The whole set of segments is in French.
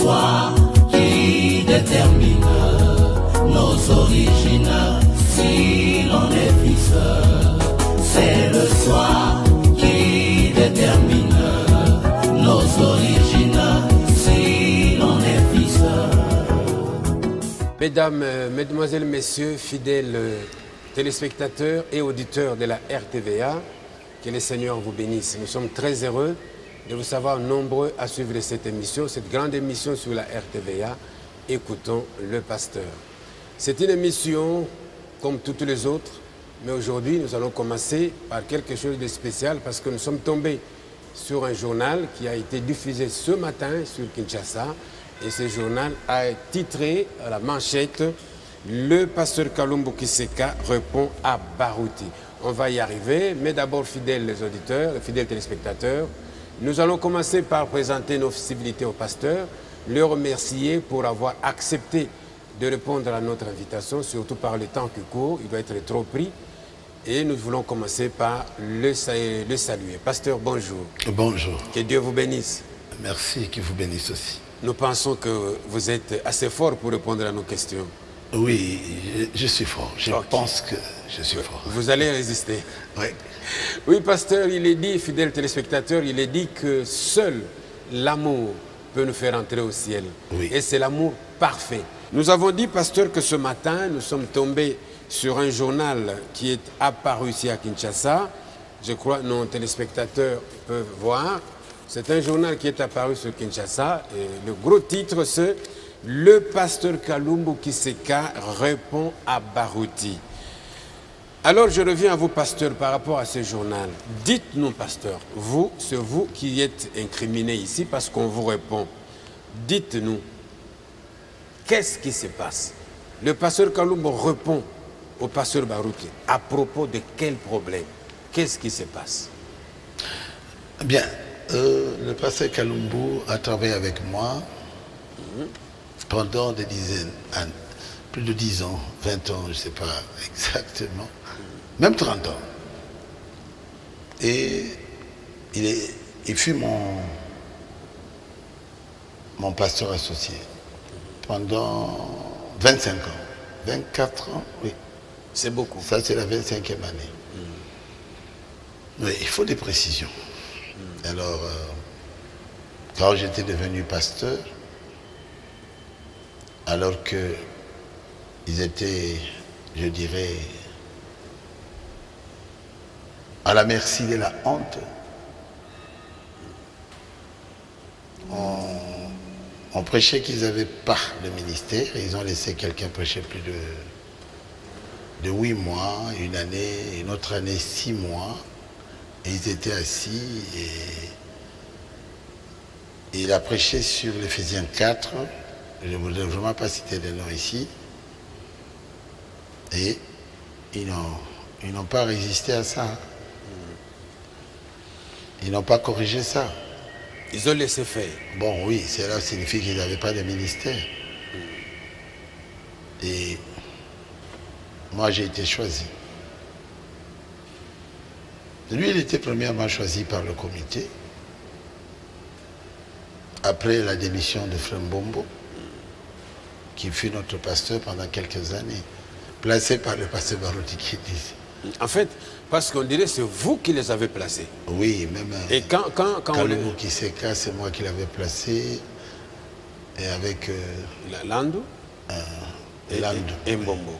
soi qui détermine nos origines, si l'on est fils. C'est le soi qui détermine nos origines, si l'on est fils. Mesdames, Mesdemoiselles, Messieurs, fidèles téléspectateurs et auditeurs de la RTVA, que le Seigneur vous bénisse. Nous sommes très heureux de vous savoir nombreux à suivre cette émission, cette grande émission sur la RTVA, Écoutons le Pasteur. C'est une émission comme toutes les autres, mais aujourd'hui nous allons commencer par quelque chose de spécial parce que nous sommes tombés sur un journal qui a été diffusé ce matin sur Kinshasa et ce journal a titré à la manchette « Le pasteur Kalumbu Kiseka répond à Barouti ». On va y arriver, mais d'abord, fidèles les auditeurs, fidèles téléspectateurs, nous allons commencer par présenter nos civilités au pasteur, le remercier pour avoir accepté de répondre à notre invitation, surtout par le temps qui court, il doit être trop pris. Et nous voulons commencer par le saluer. Pasteur, bonjour. Bonjour. Que Dieu vous bénisse. Merci, qu'il vous bénisse aussi. Nous pensons que vous êtes assez fort pour répondre à nos questions. Oui, je suis fort. Je pense que je suis fort. Vous allez résister. Oui. Oui, pasteur, il est dit, fidèle téléspectateur, il est dit que seul l'amour peut nous faire entrer au ciel. Oui. Et c'est l'amour parfait. Nous avons dit, pasteur, que ce matin, nous sommes tombés sur un journal qui est apparu ici à Kinshasa. Je crois que nos téléspectateurs peuvent voir. C'est un journal qui est apparu sur Kinshasa. Et le gros titre, c'est « Le pasteur Kalumbu Kiseka répond à Barouti ». Alors, je reviens à vous, pasteur, par rapport à ce journal. Dites-nous, pasteur, vous, c'est vous qui êtes incriminé ici parce qu'on vous répond. Dites-nous, qu'est-ce qui se passe? Le pasteur Kalumbu répond au pasteur Barouti. À propos de quel problème? Qu'est-ce qui se passe? Bien, le pasteur Kalumbu a travaillé avec moi pendant des dizaines, plus de 10 ans, 20 ans, je ne sais pas exactement. Même 30 ans. Et il fut mon pasteur associé pendant 25 ans. 24 ans, oui. C'est beaucoup. Ça, c'est la 25e année. Mais il faut des précisions. Alors, quand j'étais devenu pasteur, alors qu'ils étaient, je dirais, à la merci de la honte, on prêchait qu'ils n'avaient pas de ministère. Ils ont laissé quelqu'un prêcher plus de 8 mois, une année, une autre année, 6 mois. Et ils étaient assis et il a prêché sur l'Éphésiens 4. Je ne voudrais vraiment pas citer les noms ici. Et ils n'ont pas résisté à ça. Ils n'ont pas corrigé ça. Ils ont laissé faire. Bon, oui, cela signifie qu'ils n'avaient pas de ministère. Et moi, j'ai été choisi. Lui, il était premièrement choisi par le comité. Après la démission de Frère Mbombo, qui fut notre pasteur pendant quelques années, placé par le pasteur Barouti qui dit. En fait, parce qu'on dirait que c'est vous qui les avez placés. Oui, même et quand Kalumbu Kiseka, c'est moi qui l'avais placé. Et avec Landou et Mbombo.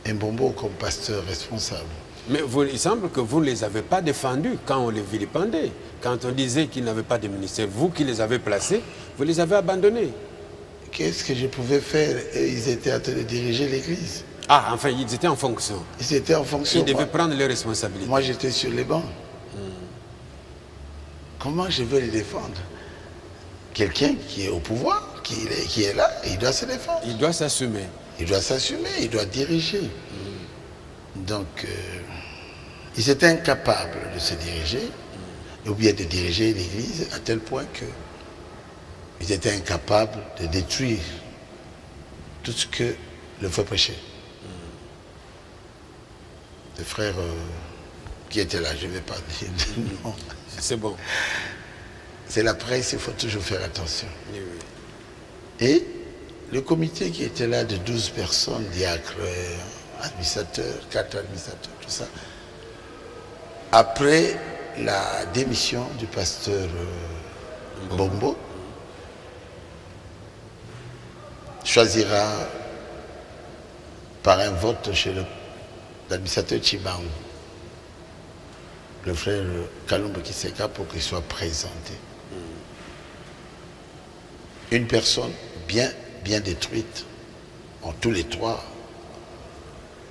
Mbombo comme pasteur responsable. Mais il semble que vous ne les avez pas défendus quand on les vilipendait. Quand on disait qu'ils n'avaient pas de ministère, vous qui les avez placés, vous les avez abandonnés. Qu'est-ce que je pouvais faire? Ils étaient en train de diriger l'église. Ah, enfin, ils étaient en fonction. Ils étaient en fonction. Ils devaient prendre leurs responsabilités. Moi, j'étais sur les bancs. Comment je vais les défendre? Quelqu'un qui est au pouvoir, qui est là, il doit se défendre. Il doit s'assumer. Il doit s'assumer, il doit diriger. Donc, ils étaient incapables de se diriger, ou bien de diriger l'église à tel point que ils étaient incapables de détruire tout ce que le frère prêchait. Le frère qui était là, je ne vais pas dire de nom. C'est bon. C'est la presse, il faut toujours faire attention. Oui, oui. Et le comité qui était là de 12 personnes, diacres, administrateurs, 4 administrateurs, tout ça, après la démission du pasteur Bombo, choisira par un vote chez l'administrateur Chibangu, le frère Kalumba Kiseka, pour qu'il soit présenté. Une personne bien détruite, en tous les trois.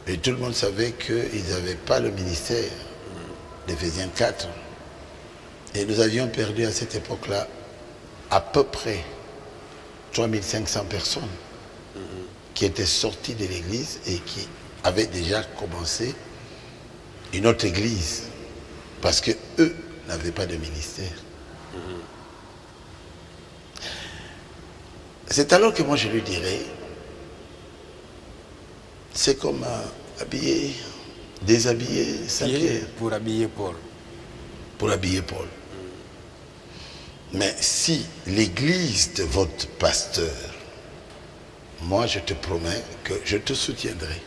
Et tout le monde savait qu'ils n'avaient pas le ministère d'Éphésiens 4. Et nous avions perdu à cette époque-là à peu près 3500 personnes qui étaient sorties de l'église et qui avaient déjà commencé une autre église parce qu'eux n'avaient pas de ministère. C'est alors que moi je lui dirais, c'est comme habiller, déshabiller Saint-Pierre. Pour habiller Paul. Pour habiller Paul. Mais si l'église de votre pasteur, moi je te promets que je te soutiendrai.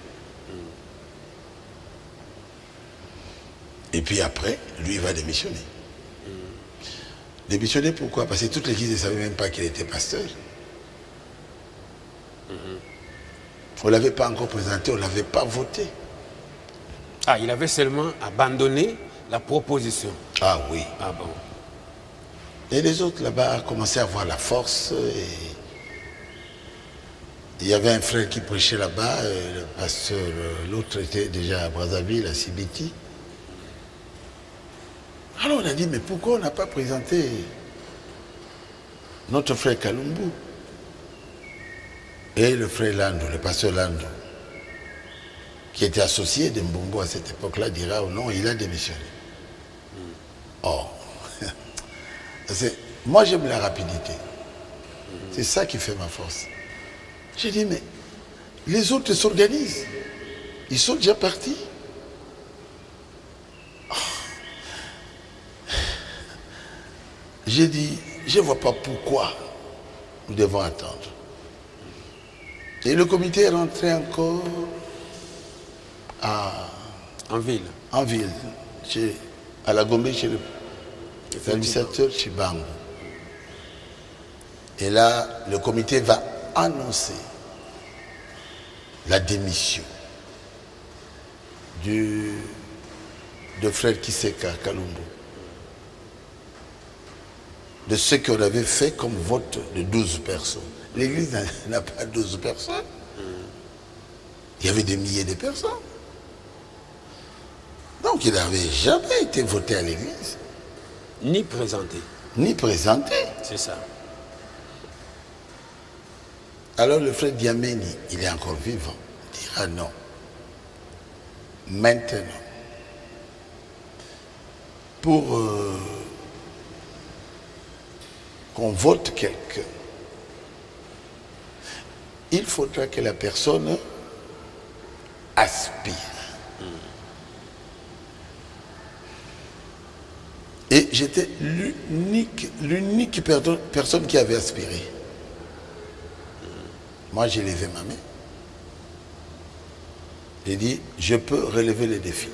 Et puis après, lui va démissionner. Démissionner pourquoi? Parce que toute l'église ne savait même pas qu'il était pasteur. On ne l'avait pas encore présenté, on ne l'avait pas voté. Ah, il avait seulement abandonné la proposition. Ah oui. Ah bon. Et les autres là-bas commençaient à avoir la force. Et il y avait un frère qui prêchait là-bas, le pasteur, l'autre était déjà à Brazzaville, à Sibiti. Alors on a dit, mais pourquoi on n'a pas présenté notre frère Kalumbu? Et le frère Lando, le pasteur Lando, qui était associé de Mbombo à cette époque-là, dira, oh non, il a démissionné. Oh, moi j'aime la rapidité. C'est ça qui fait ma force. J'ai dit, mais les autres s'organisent. Ils sont déjà partis. Oh. J'ai dit, je ne vois pas pourquoi nous devons attendre. Et le comité est rentré encore en ville. En ville, à la Gombe, chez l'administrateur Chibangu. Et là, le comité va annoncer la démission de frère Kiseka Kalumbu, de ce qu'on avait fait comme vote de 12 personnes. L'église n'a pas 12 personnes. Il y avait des milliers de personnes. Donc il n'avait jamais été voté à l'église. Ni présenté. Ni présenté. C'est ça. Alors le frère Diameni, il est encore vivant, dira non. Maintenant, pour qu'on vote quelqu'un, il faudra que la personne aspire. Et j'étais l'unique personne qui avait aspiré. Moi, j'ai levé ma main. J'ai dit, je peux relever les défis.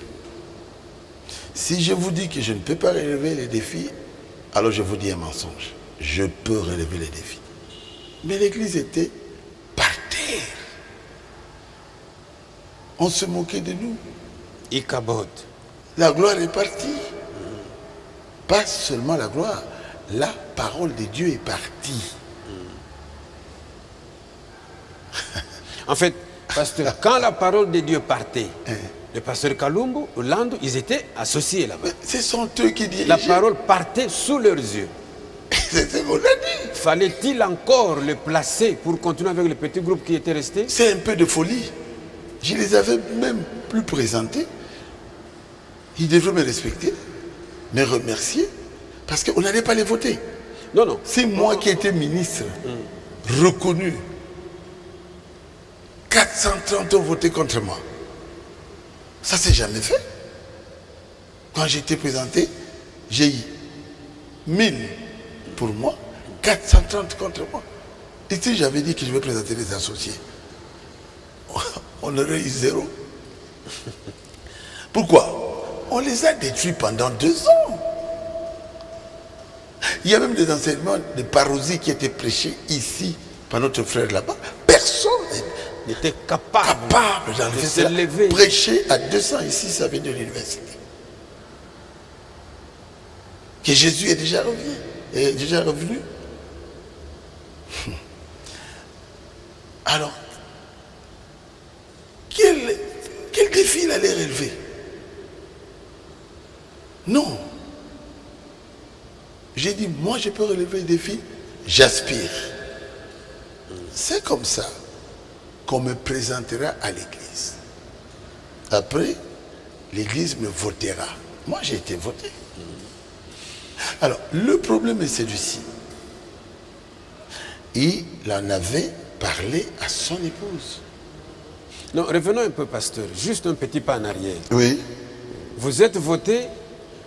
Si je vous dis que je ne peux pas relever les défis, alors je vous dis un mensonge. Je peux relever les défis. Mais l'église était par terre. On se moquait de nous. Il cabote. La gloire est partie. Pas seulement la gloire, la parole de Dieu est partie. En fait, pasteur, quand la parole de Dieu partait, le pasteur Kalumbu, Lando, ils étaient associés là-bas. Ce sont eux qui dirigeaient. La parole partait sous leurs yeux. C'est ce qu'on a dit. Fallait-il encore le placer pour continuer avec le petit groupe qui était resté? C'est un peu de folie. Je les avais même plus présentés. Ils devraient me respecter, me remercier, parce qu'on n'allait pas les voter. Non, non. C'est moi qui étais ministre, reconnu. 430 ont voté contre moi. Ça s'est jamais fait. Quand j'ai été présenté, j'ai eu 1000 pour moi, 430 contre moi. si j'avais dit que je vais présenter les associés, on aurait eu 0. Pourquoi? On les a détruits pendant 2 ans. Il y a même des enseignements de parousie qui étaient prêchés ici par notre frère là-bas. Personne n'était capable d'enlever de cela. se lever. Prêcher à 200 ici, ça vient de l'université. Que Jésus est déjà revenu. Alors, quel défi il allait relever? Non. J'ai dit, moi je peux relever le défi, j'aspire. C'est comme ça qu'on me présentera à l'église. Après, l'église me votera. Moi j'ai été voté. Alors, le problème est celui-ci. Il en avait parlé à son épouse. Non, revenons un peu, pasteur. Juste un petit pas en arrière. Oui. Vous êtes voté,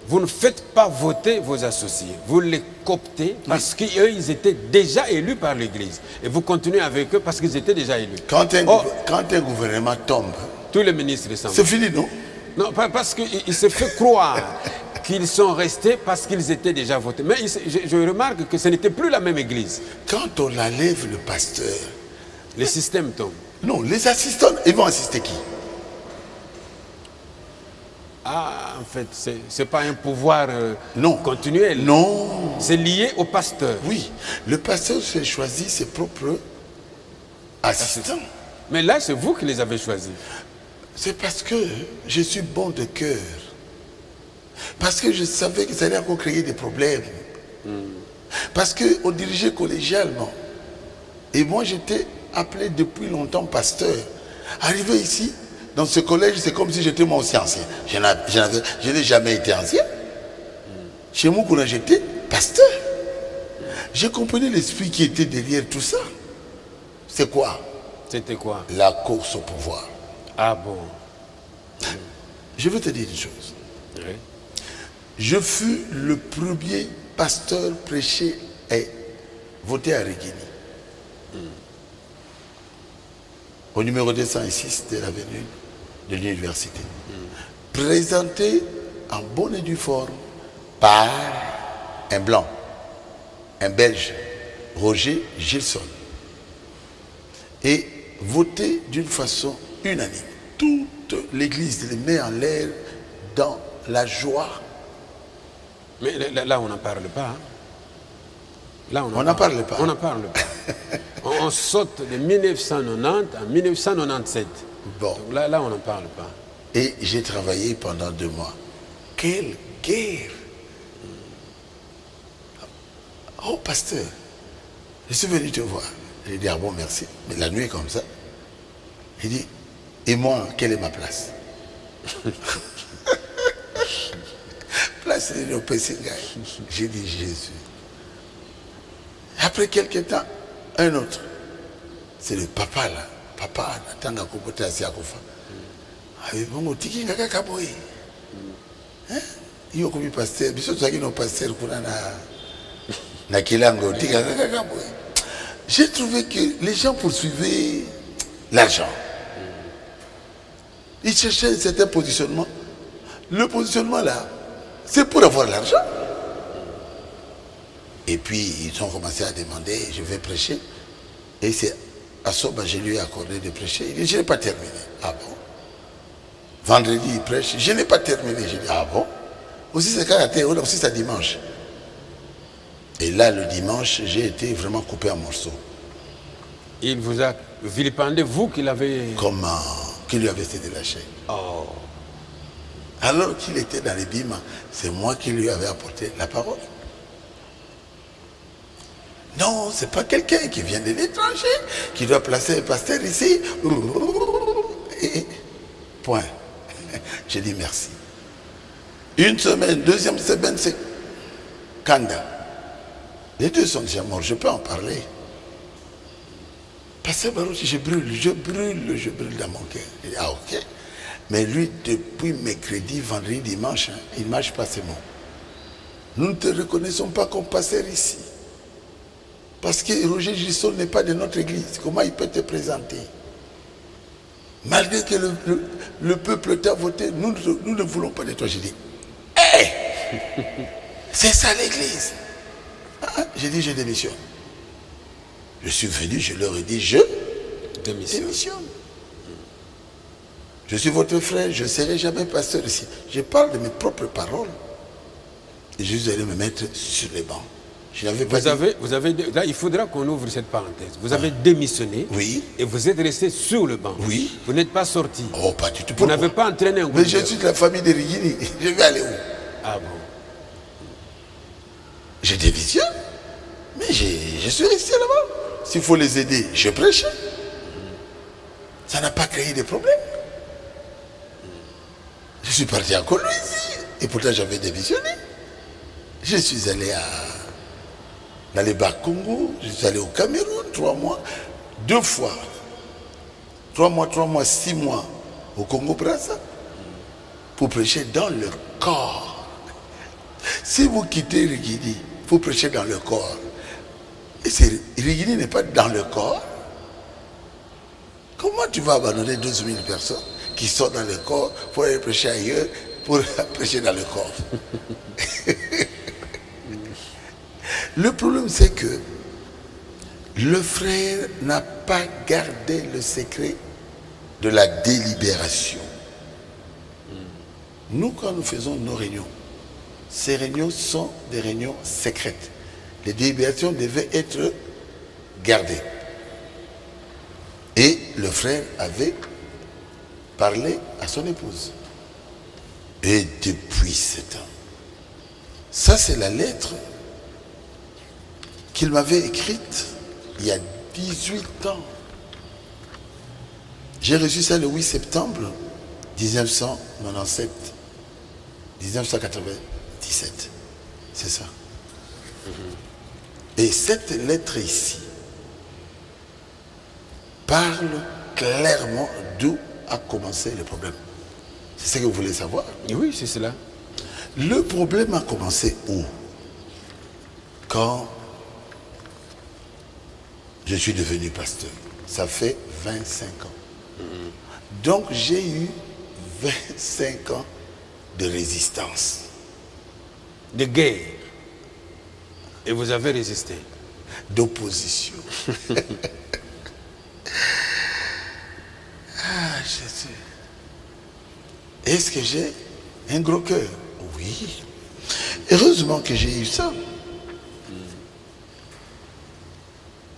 vous ne faites pas voter vos associés. Vous les cooptez parce qu'eux, ils étaient déjà élus par l'Église. Et vous continuez avec eux parce qu'ils étaient déjà élus. Quand un gouvernement tombe, tous les ministres s'en vont. C'est fini, non? Non, parce qu'il se fait croire qu'ils sont restés parce qu'ils étaient déjà votés. Mais je remarque que ce n'était plus la même Église. Quand on enlève le pasteur, les systèmes tombent. Non, les assistants, ils vont assister qui? Ah, en fait, ce n'est pas un pouvoir continuel. Non. C'est lié au pasteur. Oui, le pasteur s'est choisi ses propres assistants. Mais là, c'est vous qui les avez choisis. C'est parce que je suis bon de cœur. Parce que je savais que ça allait encore créer des problèmes. Parce qu'on dirigeait collégialement. Et moi, j'étais appelé depuis longtemps pasteur. Arrivé ici, dans ce collège, c'est comme si j'étais moi aussi ancien. Je n'ai jamais été ancien. Chez moi, quand j'étais pasteur, j'ai compris l'esprit qui était derrière tout ça. C'est quoi? C'était quoi? La course au pouvoir. Ah bon? Je veux te dire une chose. Oui. Je fus le premier pasteur prêché et voté à Regini. Au numéro 206 de l'avenue de l'université. Présenté en bonne et due forme par un blanc, un belge, Roger Gilson. Et voté d'une façon unanime. Toute l'église les met en l'air dans la joie. Mais là, on n'en parle pas. Hein? Là, on n'en parle pas. On n'en parle pas. On saute de 1990 à 1997. Bon. Donc là, on n'en parle pas. Et j'ai travaillé pendant 2 mois. Quelle guerre! Oh, pasteur, je suis venu te voir. J'ai dit, ah bon, merci. Mais la nuit comme ça. Il dit, et moi, quelle est ma place? Place de Pessingaï. J'ai dit, Jésus. Après quelques temps, un autre. C'est le papa là. Papa, Natanga Kokota Siakofa. Avec mon tiki Ngaka Boy. Hein? Il y a comme pasteur. Bisous, tu as dit nos pasteurs pour na Kilango. Tiki Ngaka Boy. J'ai trouvé que les gens poursuivaient l'argent. Ils cherchaient un certain positionnement. Le positionnement là, c'est pour avoir l'argent. Et puis ils ont commencé à demander, je vais prêcher. Et c'est à Soba, je lui ai accordé de prêcher. Il dit, je n'ai pas terminé. Ah bon? Vendredi, il prêche, je n'ai pas terminé. Je dis, ah bon? Aussi c'est karaté, aussi c'est dimanche. Et là, le dimanche, j'ai été vraiment coupé en morceaux. Il vous a vilipendé, vous qui l'avez... Comment? Qui lui avait cédé la chaîne. Oh. Alors qu'il était dans les bîmes, c'est moi qui lui avais apporté la parole. Non, c'est pas quelqu'un qui vient de l'étranger, qui doit placer un pasteur ici. Et point. J'ai dit merci. Une semaine, deuxième semaine, c'est Kanda. Les deux sont déjà morts, je peux en parler. Pasteur Barouchi, je brûle dans mon cœur. Il dit, ah ok. Mais lui, depuis mercredi, vendredi, dimanche, il ne marche pas ces mots. Nous ne te reconnaissons pas comme pasteur ici. Parce que Roger Gisson n'est pas de notre église. Comment il peut te présenter? Malgré que le peuple t'a voté, nous ne voulons pas de toi. J'ai dit, hé, c'est ça l'église. J'ai dit, je démissionne. Je suis venu, je leur ai dit, je démissionne. Je suis votre frère, je ne serai jamais pasteur ici. Je parle de mes propres paroles. Et je suis allé me mettre sur les bancs. Je n'avais pas là, il faudra qu'on ouvre cette parenthèse. Vous avez démissionné. Oui. Et vous êtes resté sur le banc. Oui. Vous n'êtes pas sorti. Oh, pas du tout. Vous n'avez pas entraîné un groupe. Mais je suis de la famille de Rigini. Je vais aller où? Ah bon? Je démissionne. Mais je suis resté là-bas. S'il faut les aider, je prêchais. Ça n'a pas créé de problème. Je suis parti en Colombie. Et pourtant, j'avais démissionné. Je suis allé dans les Bas-Congo, je suis allé au Cameroun, 3 mois, 2 fois. 3 mois, 6 mois au Congo-Brazza pour prêcher dans le corps. Si vous quittez Rigidi, vous prêchez dans le corps. Et Rigidi n'est pas dans le corps. Comment tu vas abandonner 12 000 personnes qui sont dans le corps pour aller prêcher ailleurs, pour prêcher dans le corps? Le problème, c'est que le frère n'a pas gardé le secret de la délibération. Nous, quand nous faisons nos réunions, ces réunions sont des réunions secrètes. Les délibérations devaient être gardées. Et le frère avait parlé à son épouse. Et depuis 7 ans, ça c'est la lettre qu'il m'avait écrite il y a 18 ans. J'ai reçu ça le 8 septembre 1997. C'est ça. Et cette lettre ici parle clairement d'où a commencé le problème. C'est ce que vous voulez savoir? Oui, c'est cela. Le problème a commencé où? Quand je suis devenu pasteur. Ça fait 25 ans. Donc j'ai eu 25 ans de résistance. De guerre. Et vous avez résisté. D'opposition. Ah, Jésus. Est-ce que j'ai un gros cœur? Oui. Heureusement que j'ai eu ça.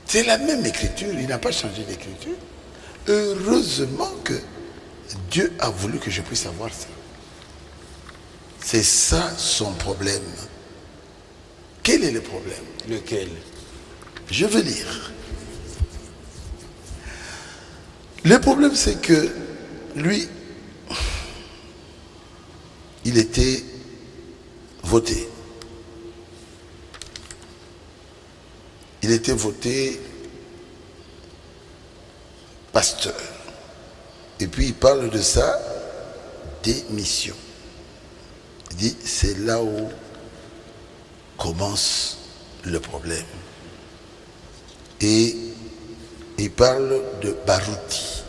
C'est la même écriture, il n'a pas changé d'écriture. Heureusement que Dieu a voulu que je puisse avoir ça. C'est ça son problème. Quel est le problème? Lequel? Je veux lire. Le problème, c'est que lui, il était voté. Il était voté pasteur. Et puis il parle de sa démission. Il dit, c'est là où commence le problème. Et il parle de Barouti.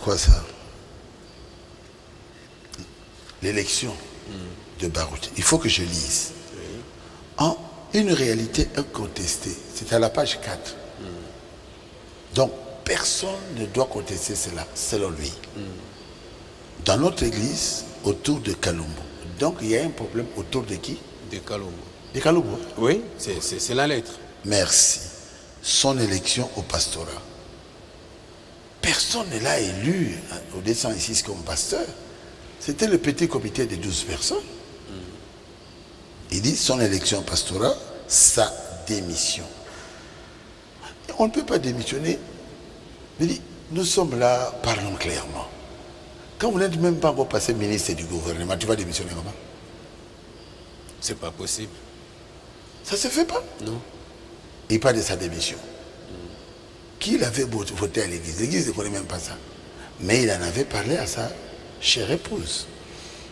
Quoi ça? L'élection de Barouti. Il faut que je lise. En une réalité incontestée. C'est à la page 4. Donc, personne ne doit contester cela, selon lui. Dans notre église, autour de Kalumbo. Donc, il y a un problème autour de qui? De Kalumbo. De Kalumbo? Oui, c'est la lettre. Merci. Son élection au pastorat. Personne ne l'a élu au 206 comme pasteur. C'était le petit comité de 12 personnes. Il dit son élection pastorat, sa démission. On ne peut pas démissionner. Il dit, nous sommes là, parlons clairement. Quand vous n'êtes même pas encore passé ministre du gouvernement, tu vas démissionner comment? C'est pas possible. Ça ne se fait pas. Non. Il parle de sa démission. Qui l'avait voté à l'église? L'église ne connaît même pas ça. Mais il en avait parlé à sa chère épouse.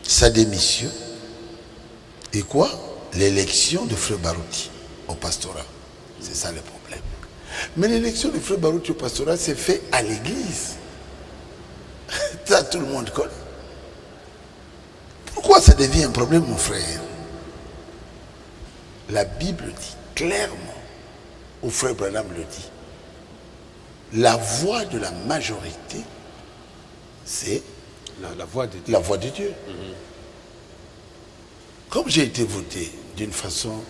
Sa démission. Et quoi? l'élection de Frère Barouti au pastorat. C'est ça le problème. Mais l'élection de Frère Barouti au pastorat s'est fait à l'église. Ça, tout le monde connaît. Pourquoi ça devient un problème, mon frère? La Bible dit clairement, au frère Branham le dit, la voix de la majorité, c'est la voix de Dieu. La voix de Dieu. Comme j'ai été voté d'une façon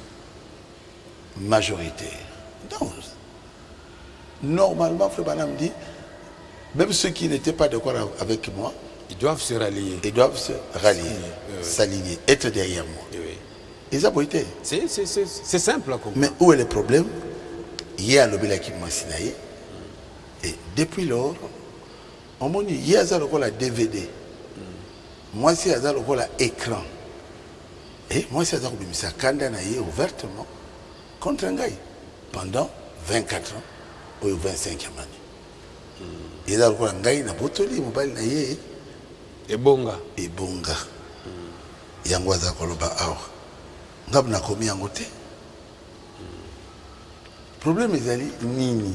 majoritaire, non. Normalement, frère Branham dit, même ceux qui n'étaient pas d'accord avec moi, ils doivent se rallier. Ils doivent se rallier, s'aligner, être derrière moi. Oui. Ils ont été. C'est simple à comprendre. Mais où est le problème? Il y a le Bélaki Massinaï. Et depuis lors, on m'a dit, il y a la DVD. Moi, c'est la écran. Et moi, c'est ça candidaté ouvertement contre un gars pendant 24 ans ou 25 ans. Et là, un gars n'a pas tenu mobile naïe. Et bonga. Et bonga. Yangwaza koloba awa. Ngab na komi yangote. Problème est allé nini.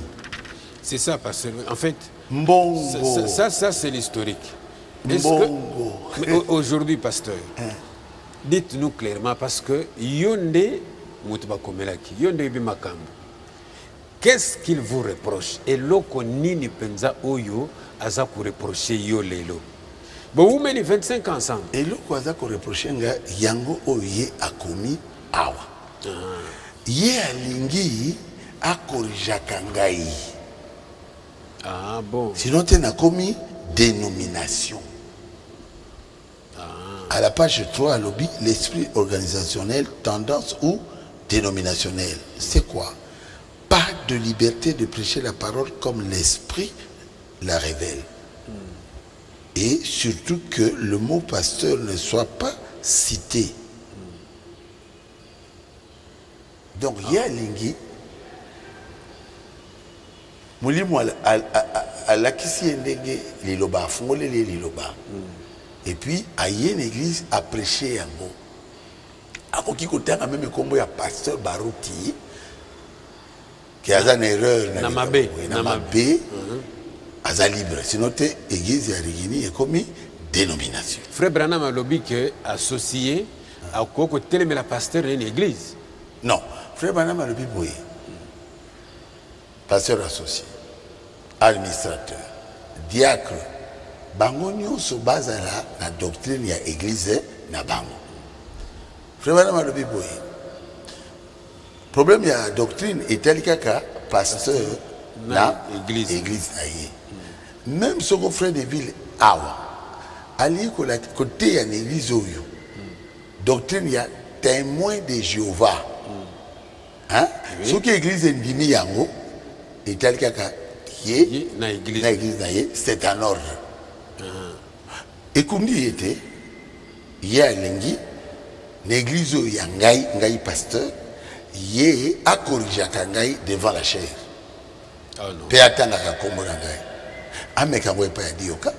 C'est ça, parce que, en fait, Mbongo. Ça c'est l'historique. Mbongo. Aujourd'hui, pasteur, dites-nous clairement, parce que Yonde Moutba Komelaki, Yonde Bimakambo, qu'est-ce qu'il vous reproche? Et loko nini penza oyo aza ku reprocher yo lelo. Bon, vous mettez 25 ans ensemble. Et loko aza ku reprocher nga yango oye akomi awa. Ye alingi akorijaka ngai. Ah bon. Sinon tu as commis dénomination. À la page 3, lobby, l'esprit organisationnel, tendance ou dénominationnel. C'est quoi? Pas de liberté de prêcher la parole comme l'esprit la révèle. Et surtout que le mot pasteur ne soit pas cité. Donc, il y a Lingi. Moulimu à l'akisi endenge liloba, fongole les liloba. Et puis, à y une église à prêcher un mot. À qui côté a même combo ya pasteur Barouti qui a une erreur. Namabé. Aza libre. Sinon, l'église a réuni et commis dénomination. Frère Branham a lobby que associé à quoi tel mais la pasteur d'une église. Non, Frère Branham a lobby boy. Pasteur associé, administrateur, diacre, bango nyonso bazala la doctrine ya église na bango. Frère Branham a lobby boy. Problème ya doctrine est tel kaka pasteur na église aye. Même ce que frère de ville awa ali ko la côté ya église oyo. Doctrine ya témoin de Jéhovah. Hein? Ce qui église ndimi yango et tel kaka qui na église c'est en ordre. Et comme dit était il y a lengi l'église ya ngai pasteur yé a corrigé ngai devant la chair. Ah non. Pe atanga kombo na ngai. Ameka ngwe pa ya dioka.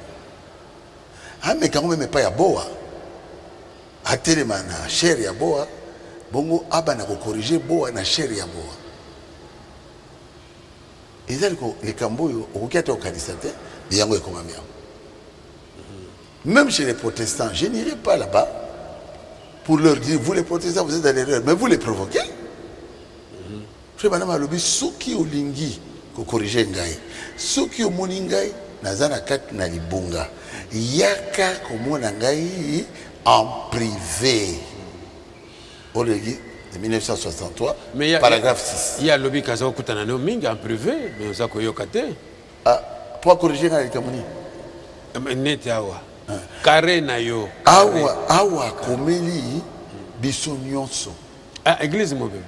Ameka ngwe me pa ya boa. Atelema na chair ya boa. Bongo abana ko corriger boa na chair ya boa. Les Camboyo, au Kato Kanisate, Yango et Komamia. Même chez les protestants, je n'irai pas là-bas pour leur dire, vous les protestants, vous êtes dans l'erreur, mais vous les provoquez. Frère Banama Lobi, Souki au Lingi, ko corriger Ngai, Souki au Moningai, Nazana Kat Nalibunga, Yaka Komona Ngai en privé. On le dit. De 1963, mais paragraphe 6. Il y a le lobby Kazawa Kutanano Ming en privé, mais on a koyokate. Ah, pour corriger la Kamoni. Nete awa. Carré na yo. Awa komeli bisonyonso. Ah, église mobile.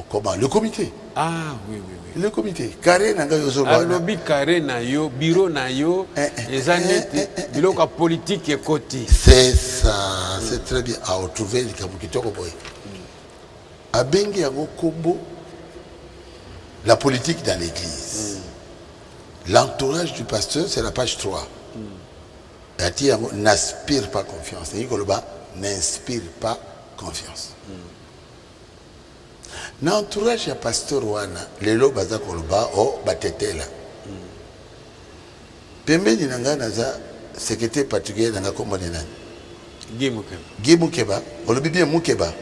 Comment? Le comité. Ah, oui. Le comité. Carré na yo zo. Ah, lobby carré na yo, bureau na yo, les années, biloko politique et côté. C'est ça, c'est très bien. À retrouver le Kabukitoko boy. Abengi yango kombo la politique dans l'église. L'entourage du pasteur, c'est la page 3. N'aspire pas confiance. N'inspire pas confiance. na entourage ya pasteur wana lelo baza koloba o batetela pembeni na nga naza secrétaire particulier na nga kombo ni nani Guy Mukeba olobi bien Mukeba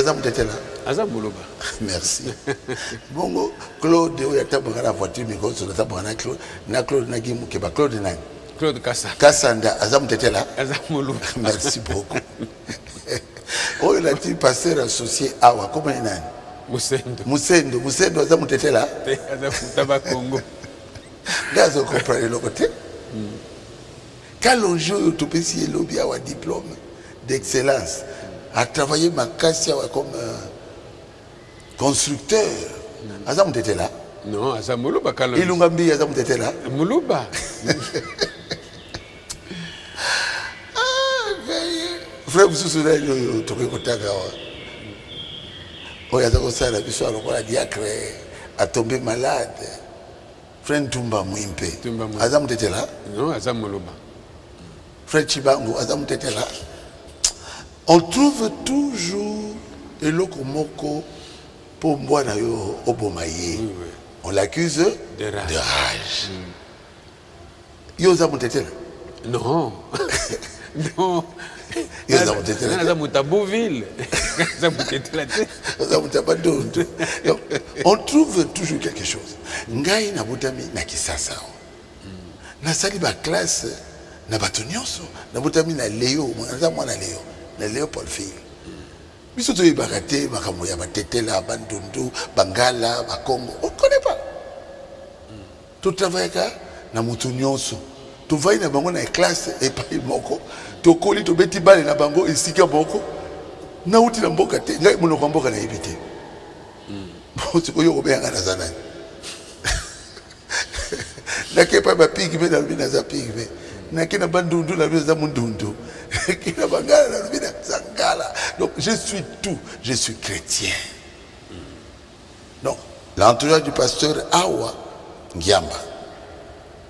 za mutetela aza Muluba. Merci. Bongo Claude oya tabanga la voiture mikoso na tabanga na Claude na Guy Mukeba Claude nani Claude Kasanda aza mutetela aza Muluba. Merci beaucoup. Oyo la ti pasteur associé awa comment nani Musendo aza mutetela aza Mutaba Congo. Gazo comprendre le côté. Quand l'on joue tout petit lobby à un diplôme d'excellence, à travailler ma casse comme constructeur, Azam était là. Non, Azam Muluba Kalon. Ilungambi Azam était là. Muluba. Frère, vous vous souvenez de Toké Kotaga. Oh, il y a des choses à la on a diacre a tombé malade. Frère Tumba Mouimpe. Azam était là. Non, Azam Muluba. Frère Chibango, Azam était là. On trouve toujours eloko moko pour moi na yo obomaye. On l'accuse de rage. Yo Azam était là. Non. Non. Yo Azam était là. Azam Mutaboville. Azam était là. Azam Mutabadonde. On trouve toujours quelque chose. Ngai na butami na kisasa. Na sali ba classe na bato nyonso na butami na Léo mwana mwana Léo na Léopold Fille biso to ibakate makambo ya batetela bandundu bangala bakongo on connaît pas tout travail ka na mutu nyonso to vai na bango na classe et pas moko to koli to beti bale na bango isika moko na uti na mboka te ngai monoko mboka na yebite bo yo obenga na zanani na kepa ba pigme na bina za pigme na kina bandundu na bina za mundundu kina bangala na bina zangala. Donc je suis tout, je suis chrétien. Donc l'entourage du pasteur Awa Ngiamba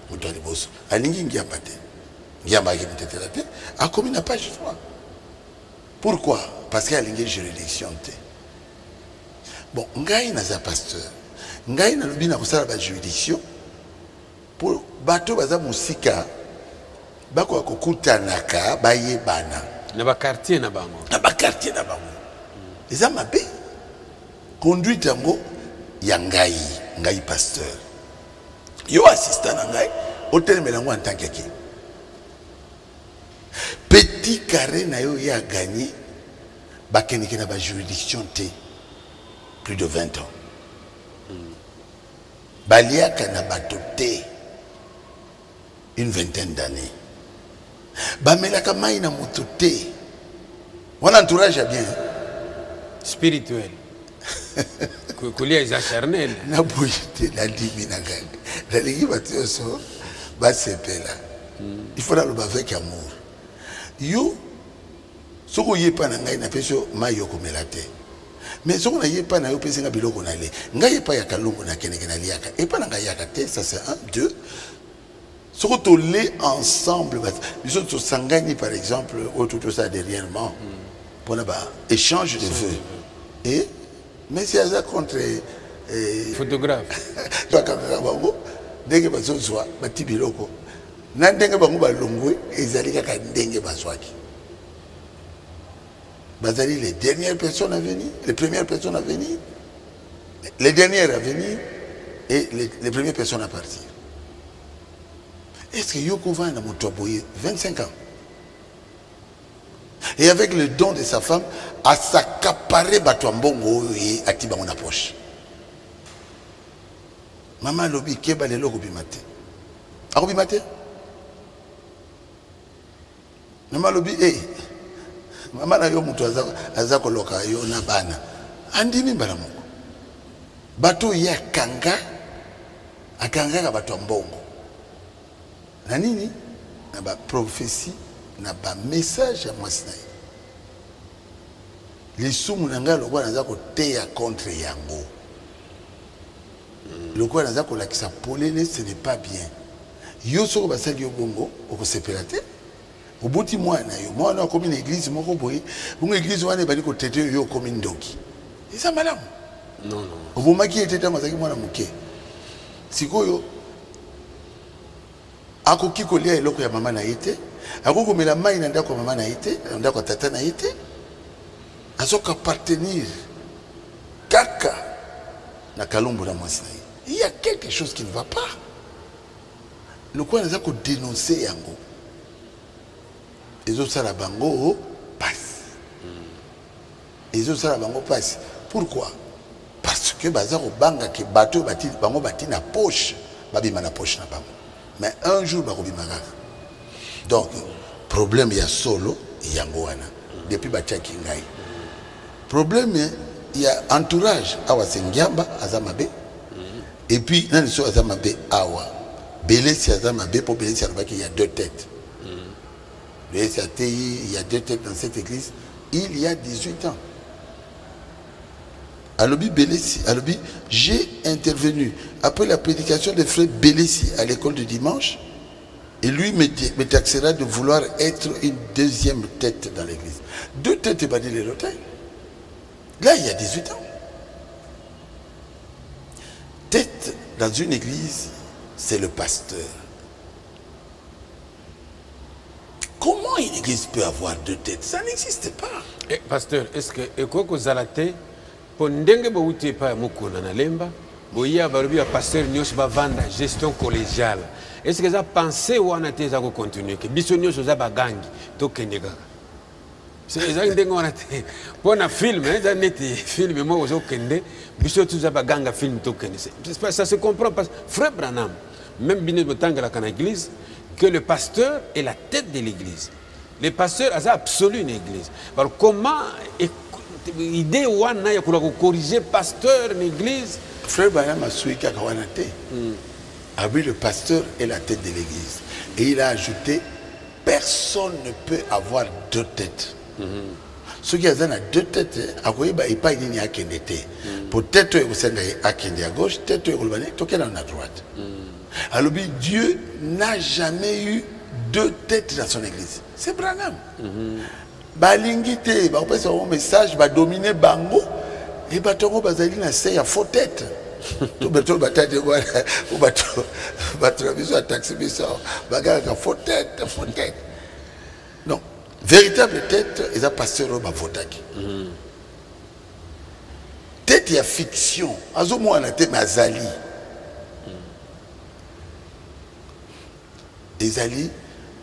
Mutali Bosso alingi Ngiamba te Ngiamba qui m'était te a commis n'a pas choix. Pourquoi? Parce qu'il y a une juridiction te. Bon, ngai na za pasteur ngai na lobina kusala ba juridiction pour bato baza musika bako kokutanaka bayebana na ba quartier na bango eza mabe conduite yango ya ngai pasteur yo assistant na ngai otelemela ngo en tant que qui petit carré na yo ya gagné bakeneke na ba juridiction te plus de 20 ans baliaka na bato te une vingtaine d'années. Bamelaka mai na moto te. On entourage bien. Spirituel. Kulia is charnel. Na boyete la dimi na gang. La ligi batioso ba sepela. Il faut la loba avec amour. Yo soko yepa na ngai na peso mai yo komela te. Mais soko na yepa na yo pesi nga biloko na le. Ngai yepa ya kalungu na keneke na liaka. Epa na ngai yaka te, ça c'est 1 2. Ce qu'on tourne ensemble, ils ont s'engagné par exemple autour de ça dernièrement pour échange de vœux. Et mais c'est ça contre photographe. Dès que ils soit bati biloko. Nandenge bango balongwe ezali kaka ndenge bazwaki. Bazali les dernières personnes à venir, les premières personnes à venir, les dernières à venir et les premières personnes à partir. Est-ce que Yoko va dans mon 25 ans? Et avec le don de sa femme, à s'accaparer Batouambongo et à Tibangon approche. Maman lobi keba le logo bimate. Arobi mate? Maman lobi maman na yo mutu azako loka yo na bana. Andimi balamongo. Bato ya kanga akanga ka Batouambongo. Na nini na ba prophétie na ba message ya mwasi na ye lisumu na ngai lokwa naza koteya contre yango lokwa naza kolakisa polele ce n'est pas bien yo soko basali yo bongo okosepela te obuti mwana yo mwana akomi na église moko boye bongo église wana ebali kotete yo okomi ndoki eza malamu Non, non. Obomaki était dans mazaki mwana muke. Sikoyo akoki kolia eloko ya mama na yete, akoko mela mai na ndako mama na yete, na ndako tata na yete. Azoka appartenir kaka na kalombo na mwasi na ye. Il y a quelque chose qui ne va pas. Le quoi nous a dénoncé yango. Les autres ça la bango passe. Les autres ça la bango passe. Pourquoi? Parce que bazar au banga que bateau bati bango bati na poche, babi na poche na bango. Mais un jour barobi maga. Donc problème il y a solo yango wana. Depuis batia kingai. Problème il y a entourage awa sengiamba azamabe. Et puis nani so azamabe awa. Belesi azamabe pour Belesi il y a deux têtes. Le SATI, il y a deux têtes dans cette église. Il y a 18 ans. Alobi Belesi, Alobi, j'ai intervenu après la prédication de frère Belesi à l'école du dimanche. Et lui me taxera de vouloir être une deuxième tête dans l'église. Deux têtes et pas de l'hôtel. Là, il y a 18 ans. Tête dans une église, c'est le pasteur. Comment une église peut avoir deux têtes? Ça n'existe pas. Eh, pasteur, est-ce que quoi que zalate pour ndenge ba uti pa mukuna na lemba boya barubi ya pasteur nyos ba vanda gestion collégiale. Est-ce que ça pensé wana te za ko continuer que biso nyos za ba gangi to kendeka? C'est ça ndenge wana te pour na film za neti film mo zo kende biso tu za ba ganga film to kende. Ça se comprend pas. Frère Branham même bine botanga la kana église que le pasteur est la tête de l'église. Le pasteur a absolu une église. Alors comment idée wana ya kula corriger pasteur une église? Frère Branham a souhaité kakawanate. A vu le pasteur est la tête de l'église. Et il a ajouté personne ne peut avoir deux têtes. Ceux qui ont deux têtes, à quoi il pas une à kendete. Peut-être vous êtes à kende à gauche, peut-être vous êtes à droite. Alors Dieu n'a jamais eu deux têtes dans son église. C'est Branham. Balingité, on passe un message, va dominer Bango et Batongo Bazali n'a c'est à faux tête. Tout bateau bataille ou bateau bateau taxi bizarre, bagarre à faux tête, faux tête. Non, véritable tête, ils ont passé au Bavotaki. Tête il y a fiction. Azomo on a tête Mazali. Ezali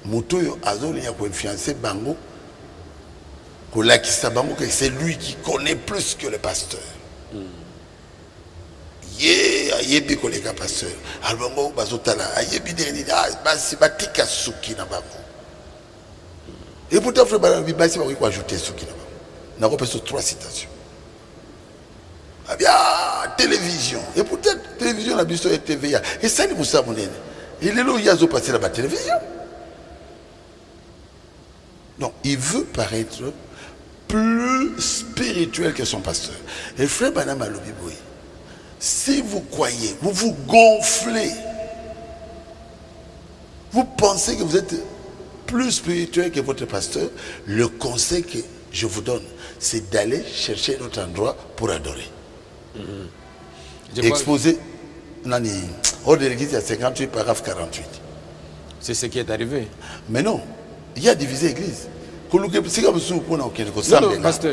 Motoyo Azoli a influencé Bango Kolakisa Bango que c'est lui qui connaît plus que le pasteur. Yebi kolega pasteur. Albango bazotala yebi deni basi batika suki na Bango. Et pourtant frère Barabi basi va quoi ajouter suki na Bango. Na repose sur 3 citations. Ah bien télévision. Et pourtant télévision la biso et TVA. Et ça ni Moussa Monene. Il est là où il y a passé la télévision. Donc, il veut paraître plus spirituel que son pasteur. Et frère Branham Alobiboui, si vous croyez, vous vous gonflez, vous pensez que vous êtes plus spirituel que votre pasteur, le conseil que je vous donne, c'est d'aller chercher un autre endroit pour adorer. Exposer. Nani, hors de l'église, il y a 58, paragraphe 48. C'est ce qui est arrivé. Mais non, il y a divisé l'église. Non, pasteur,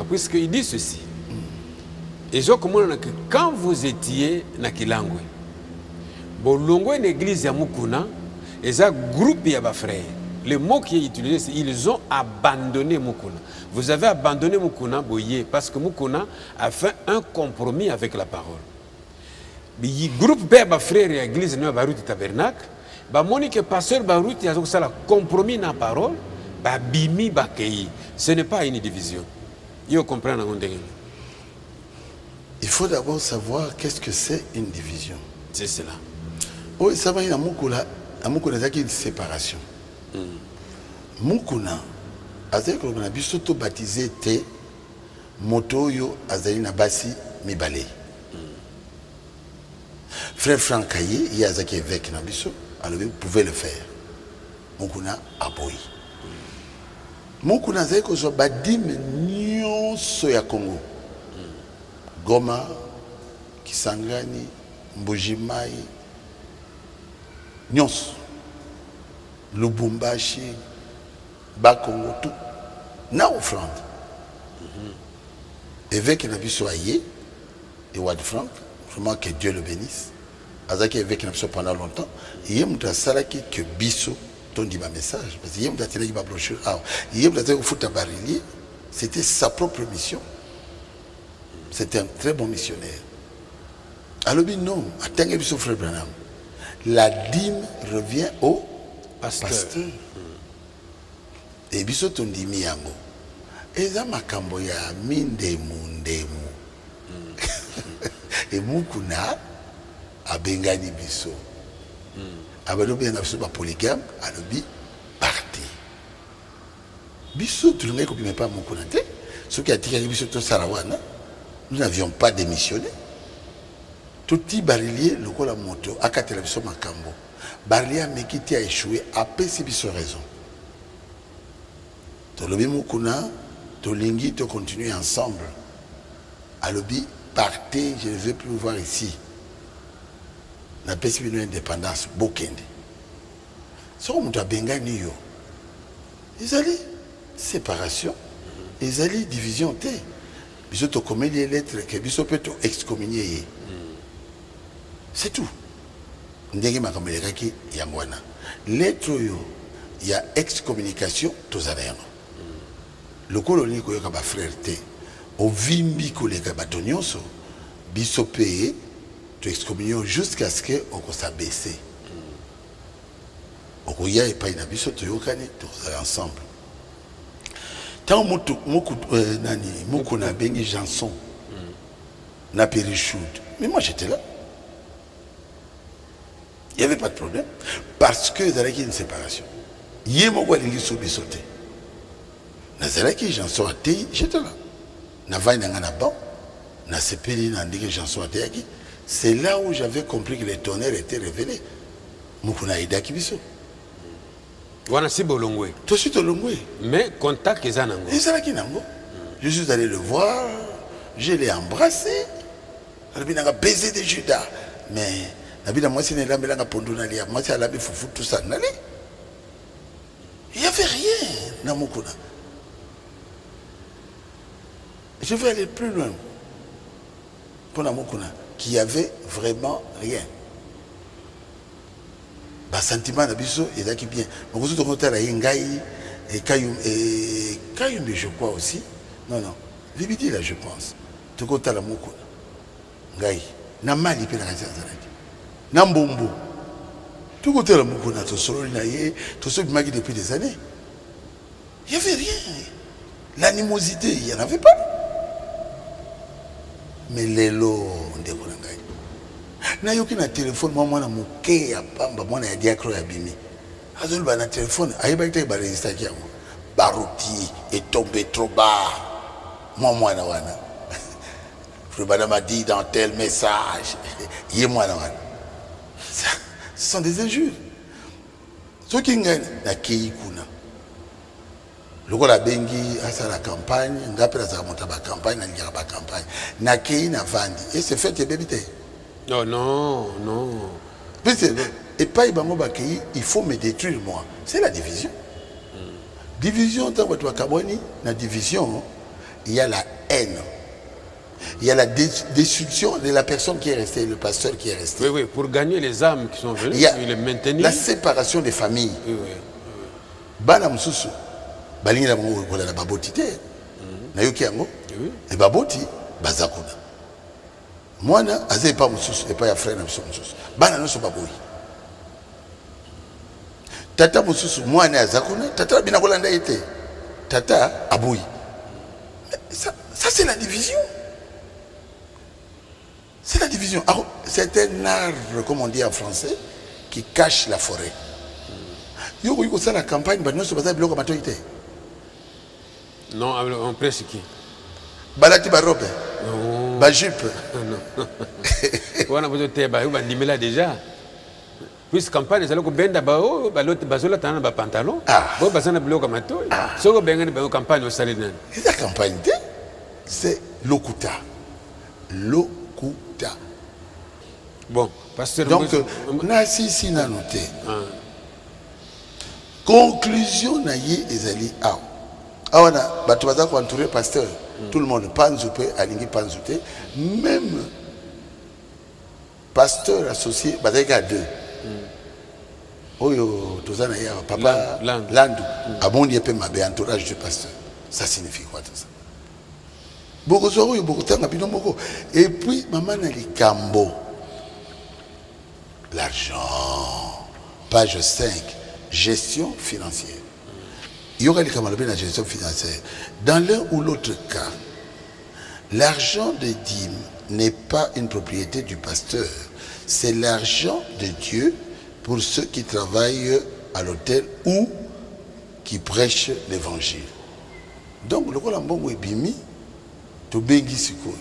puisqu'il dit ceci. Et je comprends que quand vous étiez na Kilangwe, bolongo une église ya Mukuna, et un groupe ya ba frères. Le mot qui est utilisé, c'est ils ont abandonné Mukuna. Vous avez abandonné Mukuna, boyé, parce que Mukuna a fait un compromis avec la parole. Le groupe Beba frère et l'église de Baruti Tabernacle, Monique pasteur Baruti a fait un compromis dans la parole, Bimi Bakei. Ce n'est pas une division. Il faut d'abord savoir qu'est-ce que c'est une division. C'est cela. Oui, ça va, il y a une séparation. Mukuna azali ko na biso to baptisé te motoyo azali na basi mibale. Frère Francaillé il y a zaki évêque na biso alors vous pouvez le faire. Mukuna aboyi. Mukuna azali ko so badime nyonso ya Congo. Goma, Kisangani, Mbujimai, nyonso. Lubumbashi, Bakongo, tout. Na offrande. Évêque Nabiso Aye et Wad Frank, vraiment que Dieu le bénisse. Azaki évêque Nabiso pendant longtemps. Il y a un salaki que Bisso ton dit ma message. Parce qu'il y a un télé qui m'a brochure. Il y a un télé qui fout à Barilier. C'était sa propre mission. C'était un très bon missionnaire. Alors, non, attends que Bisso frère Branham. La dîme revient au pasteur. Et Bisso ton dit miyango. Eza makambo ya mindemu ndemu. Et mukuna abengani biso. Abalobi na biso ba polygame, alobi parti. Biso tout le monde ne pas mukuna te. Ceux qui a tiré biso to sarawana, nous n'avions pas démissionné. Tout petit barilier le la moto akatela biso makambo. Barilier mekiti a échoué après si biso raison. Tolobi mukuna Tolingi, tu continues ensemble. À l'obi, partez, je ne veux plus vous voir ici. La paix une indépendance, Bokende. Ce qu'on a bengani yo. Ils allaient séparation, ils allaient division T. Ils ont commis les lettres que ils peut excommunier. C'est tout. Ndenge makamela ki yangwana. Lettre yo, il y a excommunication tous anéants. Le colonel qui est frère té au vimbi collègue batonyonso biso payé tu excommunion jusqu'à ce que on s'abaisse on y a et pas une biso to yokani tous ensemble tant moku nani moku na bengi Janson na Périchoude mais moi j'étais là il n'y avait pas de problème parce que il y avait une séparation yemo lingi so bisoté Nazalaki Janson a été, j'étais là. Navaï n'angana bon, na sepeli n'andike Janson a été. C'est là où j'avais compris que les tonnerres étaient révélés. Mukuna ida kibiso. Wana si bolongwe. Tout de suite olongwe. Mais contact les anango. Nazalaki nango. Je suis allé le voir, je l'ai embrassé. Alabi nanga baiser de Judas. Mais nabina moi c'est nela melanga ponduna lia. Moi c'est alabi foufou tout ça n'allait. Il n'y avait rien na Mukuna. Je vais aller plus loin. Pour Namokuna, qu'il y avait vraiment rien. Bah, sentiment d'abisso, il y a qui bien. Mais vous êtes côté là, Ngaï et Kayum, je crois aussi. Non, non. Vibiti là, je pense. Tout côté là, Mokuna. Ngaï. Namali, puis la raison. Nambombo. Tout côté là, Mokuna, tout solo, tout ce qui m'a depuis des années. Il n'y avait rien. L'animosité, il n'y en avait pas. Mais les lots, on découvre. Na yoki na téléphone, moi na moké ya pamba, moi na diacro ya bimi. Azol ba na téléphone, ayeba ite ba register ki yango. Barouti est tombé trop bas. Moi na wana. Le madame m'a dit dans tel message. Yé moi na wana. Ce sont des injures. Ce qui ngagne na kei kuna. Lokola bengi asa la campagne, ngapela za monta ba campagne na ngira ba campagne. Na kei na vandi. Et c'est fait te bébité. Oh non, non. Et pas il faut me détruire moi. C'est la division. Division, tant que tu as la division, il y a la haine. Il y a la destruction de la personne qui est restée, le pasteur qui est resté. Oui, oui, pour gagner les âmes qui sont venues, il y a les maintenir. La séparation des familles. Oui, oui. Bana mususu, balingi na bango kola na baboti te. Na yoki yango. Et baboti bazakuna. Moi, je n'ai pas mon souci, et pas mon frère, je ne suis pas boy. Tata mon souci, moi, je suis Tata Binakolanda était. Tata Aboui. Ça c'est la division. C'est la division. C'est un arbre, comme on dit en français, qui cache la forêt. Yo, ça la campagne, nous sommes pas bloqués à maturité. Non, on presse qui? Balati barobe. Ba jupe. Non. On a besoin de ba bandimela déjà. Puis campagne c'est là que benda ba o ba l'autre bazola tana ba pantalon. Bo bazana bloka mato. Soko benga ba campagne au salé nan. C'est la campagne. c'est lokuta. Lokuta. Bon, pasteur. Donc, si n'a noté. Conclusion na ye ezali awa. Awa na bato baza ko entourer pasteur. Tout le monde panzoupe alingi panzoute. Même pasteur associé bazaka deux. Oyo tozana ya papa Landu. Abondi epe mabe entourage du pasteur. Ça signifie quoi tout ça? Boko zoro yo boko tanga bino moko. Et puis maman na likambo. L'argent. Page 5. Gestion financière. Il y aura la gestion financière. Dans l'un ou l'autre cas, l'argent de dîme n'est pas une propriété du pasteur. C'est l'argent de Dieu pour ceux qui travaillent à l'hôtel ou qui prêchent l'évangile. Donc, le rôle en bon est bimi, to bengi siko.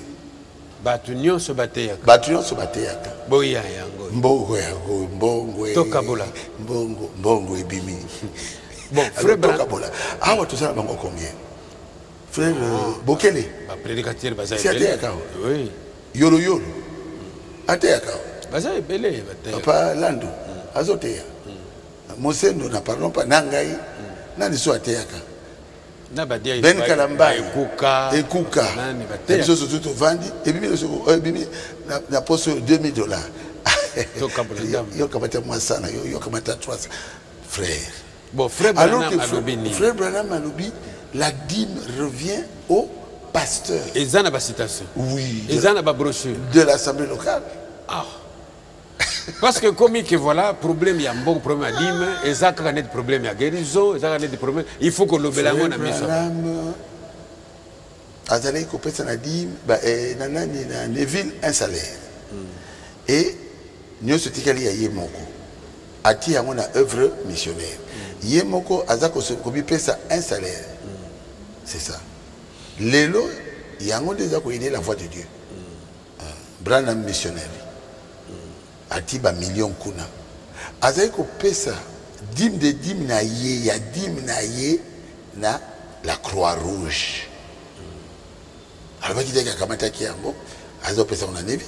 Batunion se bateyaka. Batunion se bateyaka. Boya yango. Mbongo yango, mbongo. Tokabola. Mbongo et bimi. Bon, frère Tokabola. Ah, ouais, tout ça, bango combien? Frère Bokele. Prédicateur baza c'est ateyaka. Oui. Yolo yolo. Ateyaka. Baza ebele bateyaka. Papa Landu. Azoteya. Mosendo na parlons pas nangai. Nani so ateyaka. Ben Kalamba Ekuka Ebiso surtout vandi et bimi na poste $2000 yo kamata moi sana yo kamata 300 frère. Bon frère Branham Alobi la dîme revient au pasteur. Ezana ba citation. Oui. Ezana ba brochure de l'assemblée locale. Ah. Parce que comme que voilà problème il y a un bon problème à dîme et ça quand des problèmes à guérison, ça quand des problèmes il faut que le belango na miso. Azalé ko pesa na dîme ba nanani na Neville un salaire. Et nous se tikali ya yemoko. Ati yango na œuvre missionnaire. Yemoko azako se kobi pesa un salaire. C'est ça. Lelo yango déjà ko aider la voix de Dieu. Branham missionnaire. Ati ba million kuna azai ko pesa dîme de dîme na ye ya dîme na ye na la Croix Rouge alobaki deka kamata kiambo azo pesa na nevi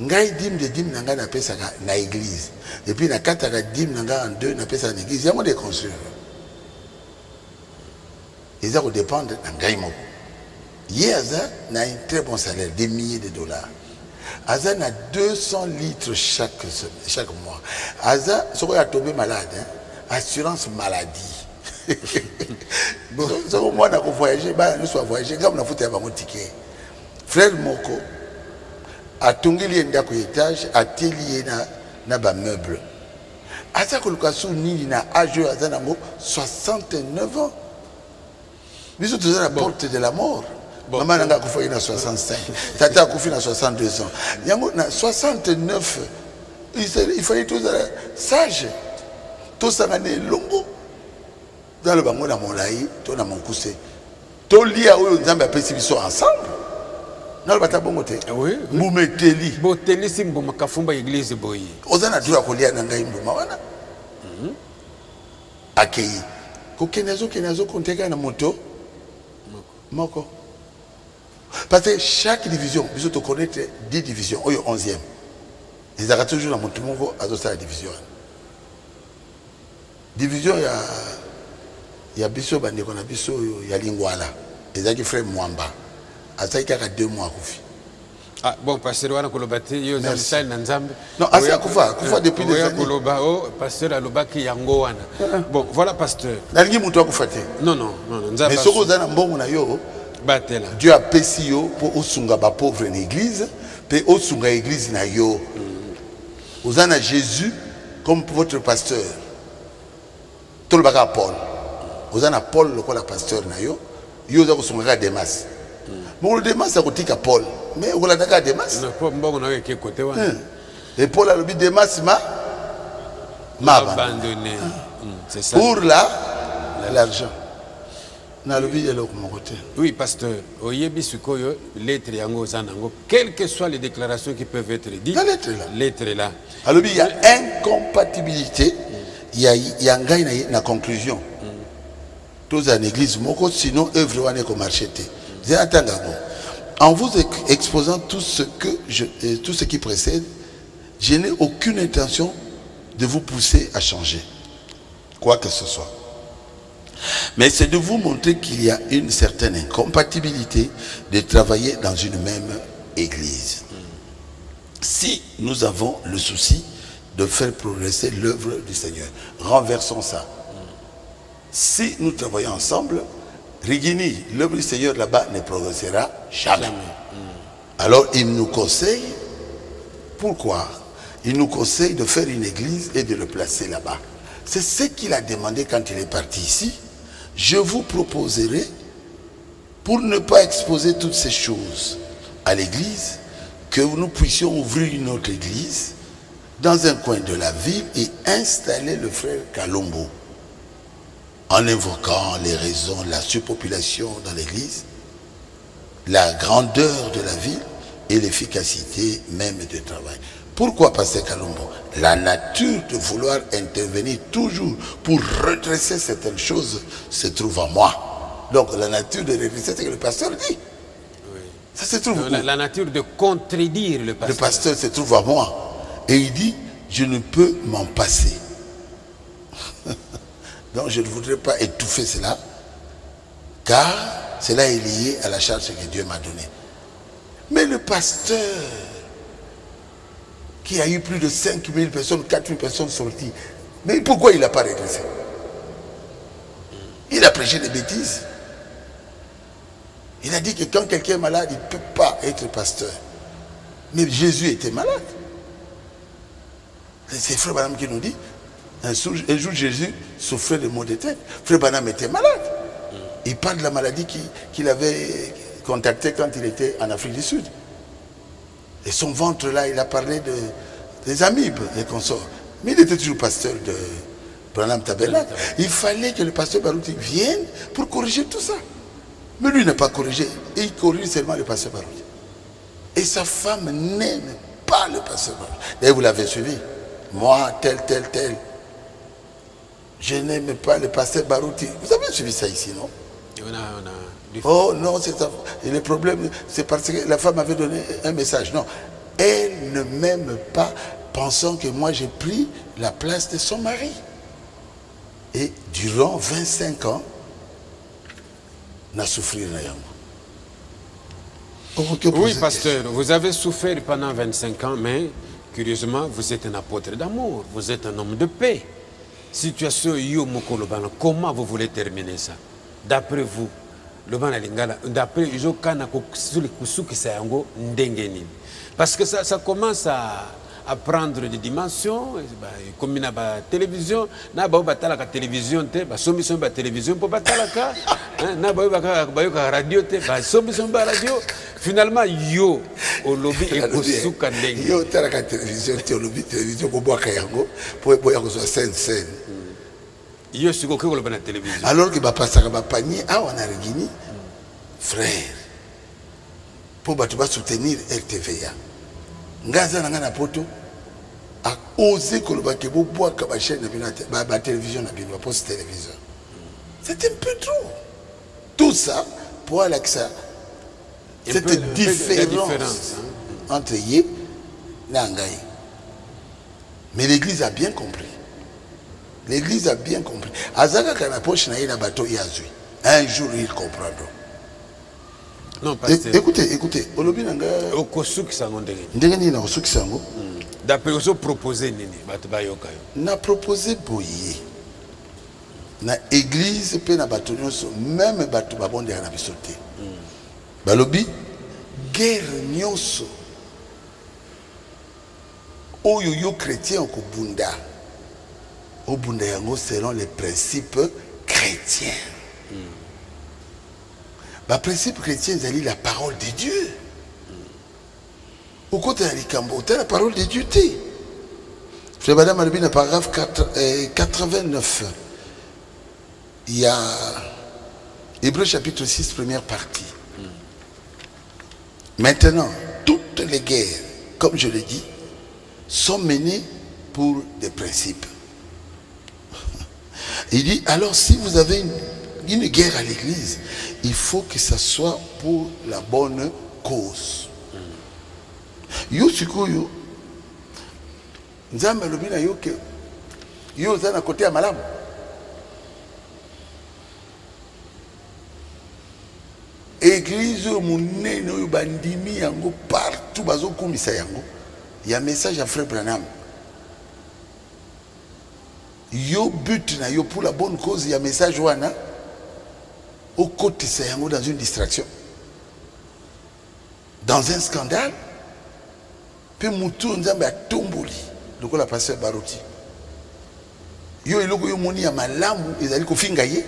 ngai dîme de dîme na ngai na pesa na église et puis na kataka dîme na ngai en deux na pesa na église yango de construire ils ont dépendre na ngai moko ye aza na un très bon salaire des milliers de dollars. Aza a 200 litres chaque mois. Aza, si on est tombé malade, assurance maladie. Si on a voyagé, nous sommes voyagés, comme on a foutu un ticket. Frère Moko, a tongeli ndako étage, a telié na ba meuble. Aza kolukasu nini na âge aza nango 69 ans. Nous sommes toujours à la porte de la mort. Bon, maman n'a pas fait 65, tata a fait 62 ans. Il y a 69, il fallait tous sage. Tous ça gagne longo. Dans le bango na molaï, tout na mon coussé. Tout lié à eux, nous avons appelé ça ensemble. Non, le bon côté. Oui. Moumeteli. Boteli simbo makafumba église boyi. Ozana dura kolia na ngai mbuma wana. Akei. Ko kenazo konteka na moto. Moko. Parce que chaque division, vous te connaissez 10 divisions, il y a 11e. Ils ont toujours dans mon tour à la division. Division, il y a Bisso, il y a Lingwala. Ils ont fait Mwamba. Ça, il y a 2 mois. Ah bon, pasteur, on a collaboré. Non, Asa Koufa depuis des années. Pasteur Alobaki Yangoana. Bon, voilà, pasteur. Non. Mais ce que vous avez Dieu a payé pour osunga ba pauvre en église, pour osunga église na yo. Vous avez Jésus comme votre pasteur. Tout le bagage Paul. Vous avez Paul le pasteur na yo. Yo za osunga Demas. Bon le Demas ça kotika Paul. Mais vous l'avez d'accord Demas. Et Paul a le but Demas m'a abandonné. C'est ça. Pour l'argent. Oui, pasteur, lettre yango zanango, quelles que soient les déclarations qui peuvent être dites, lettre là. Alors il y a incompatibilité, il y a une conclusion. tous en église, sinon œuvre n'est comme marché. En vous exposant tout ce qui précède, je n'ai aucune intention de vous pousser à changer, quoi que ce soit. Mais c'est de vous montrer qu'il y a une certaine incompatibilité de travailler dans une même église. Si nous avons le souci de faire progresser l'œuvre du Seigneur, renversons ça. Si nous travaillons ensemble, Rigini, l'œuvre du Seigneur là-bas ne progressera jamais. Alors il nous conseille, pourquoi? Il nous conseille de faire une église et de le placer là-bas. C'est ce qu'il a demandé quand il est parti ici. Je vous proposerai, pour ne pas exposer toutes ces choses à l'église, que nous puissions ouvrir une autre église dans un coin de la ville et installer le frère Kalombo. En invoquant les raisons de la surpopulation dans l'église, la grandeur de la ville et l'efficacité même du travail. Pourquoi passer Kalombo? La nature de vouloir intervenir toujours pour redresser certaines choses se trouve en moi. Donc la nature de redresser, c'est que le pasteur dit. Oui. Ça se trouve. La nature de contredire le pasteur. Le pasteur se trouve en moi. Et il dit, je ne peux m'en passer. Donc je ne voudrais pas étouffer cela, car cela est lié à la charge que Dieu m'a donnée. Mais le pasteur, qui a eu plus de 5000 personnes, 4000 personnes sorties, mais pourquoi il n'a pas régressé? Il a prêché des bêtises. Il a dit que quand quelqu'un est malade, il ne peut pas être pasteur. Mais Jésus était malade. C'est Frère Branham qui nous dit, un jour Jésus souffrait de maux de tête. Frère Branham était malade. Il parle de la maladie qu'il avait contactée quand il était en Afrique du Sud. Et son ventre là, il a parlé des amibes et consorts. Mais il était toujours pasteur de Branham Tabernacle. Il fallait que le pasteur Barouti vienne pour corriger tout ça. Mais lui n'a pas corrigé. Il corrige seulement le pasteur Barouti. Et sa femme n'aime pas le pasteur Barouti. Et vous l'avez suivi. Moi, tel. Je n'aime pas le pasteur Barouti. Vous avez suivi ça ici, non? Oh non, c'est ça. Et le problème, c'est parce que la femme avait donné un message. Non, elle ne m'aime pas, pensant que moi j'ai pris la place de son mari. Et durant 25 ans, n'a souffert rien. Oui, pasteur, vous avez souffert pendant 25 ans, mais curieusement, vous êtes un apôtre d'amour, vous êtes un homme de paix. Situation yo mokolobana, comment vous voulez terminer ça? D'après vous, d'après Jokana Kusuki Sayango Ndengeni. Parce que ça commence à prendre des dimensions, comme la télévision, na batala la télévision, somission la télévision pour batala na la radio, somission la radio. Finalement, yo au lobby et kusuka ndenge. Yo tala la télévision, au lobby télévision pour boire kayango, pour boire scène. Alors que passer à panier, on a Guinée, frère, pour soutenir RTVA. Ngaza Nangana Poto a osé que le bois comme chaîne de télévision, la poste télévision. C'est un peu trop. Tout ça pour aller avec ça. Cette différence entre Yé et Nangaï. Mais l'Église a bien compris. L'Église a bien compris. Azaka Kanapoche na ina bateau yazui. Un jour ils comprendront. Non, écoutez, Olobi nanga okosuki sango ndenge. Ndenge ni na osuki sango. D'après vous proposer nini bato bayoka yo. Na proposer boye. Na église pe na bato nyonso même bato babonde na bisoté. Balobi guerre nyonso. Oyo yo chrétien ko bunda. Au Bundayango selon les principes chrétiens. Les principes chrétiens, c'est la parole de Dieu. Au côté de l'Ikambo, c'est la parole de Dieu. Frère Madame Albi, dans le paragraphe 89, il y a Hébreux chapitre 6, première partie. Maintenant, toutes les guerres, comme je l'ai dit, sont menées pour des principes. Il dit, alors si vous avez une guerre à l'église, il faut que ça soit pour la bonne cause. Yo sikoyo nzambe lobi na yo ke yo za na côté ya malamu. Église monene oyo bandimi yango partout bazo komisa yango. Il y a un message à frère Branham. Yo but na yo pour la bonne cause, il y a un message wana au côté ça yango dans une distraction. Dans un scandale. Pe mutu nzambe atomboli lokola pasteur Baruti. Yo eloko yo moni ya malamu ezali kofinga ye.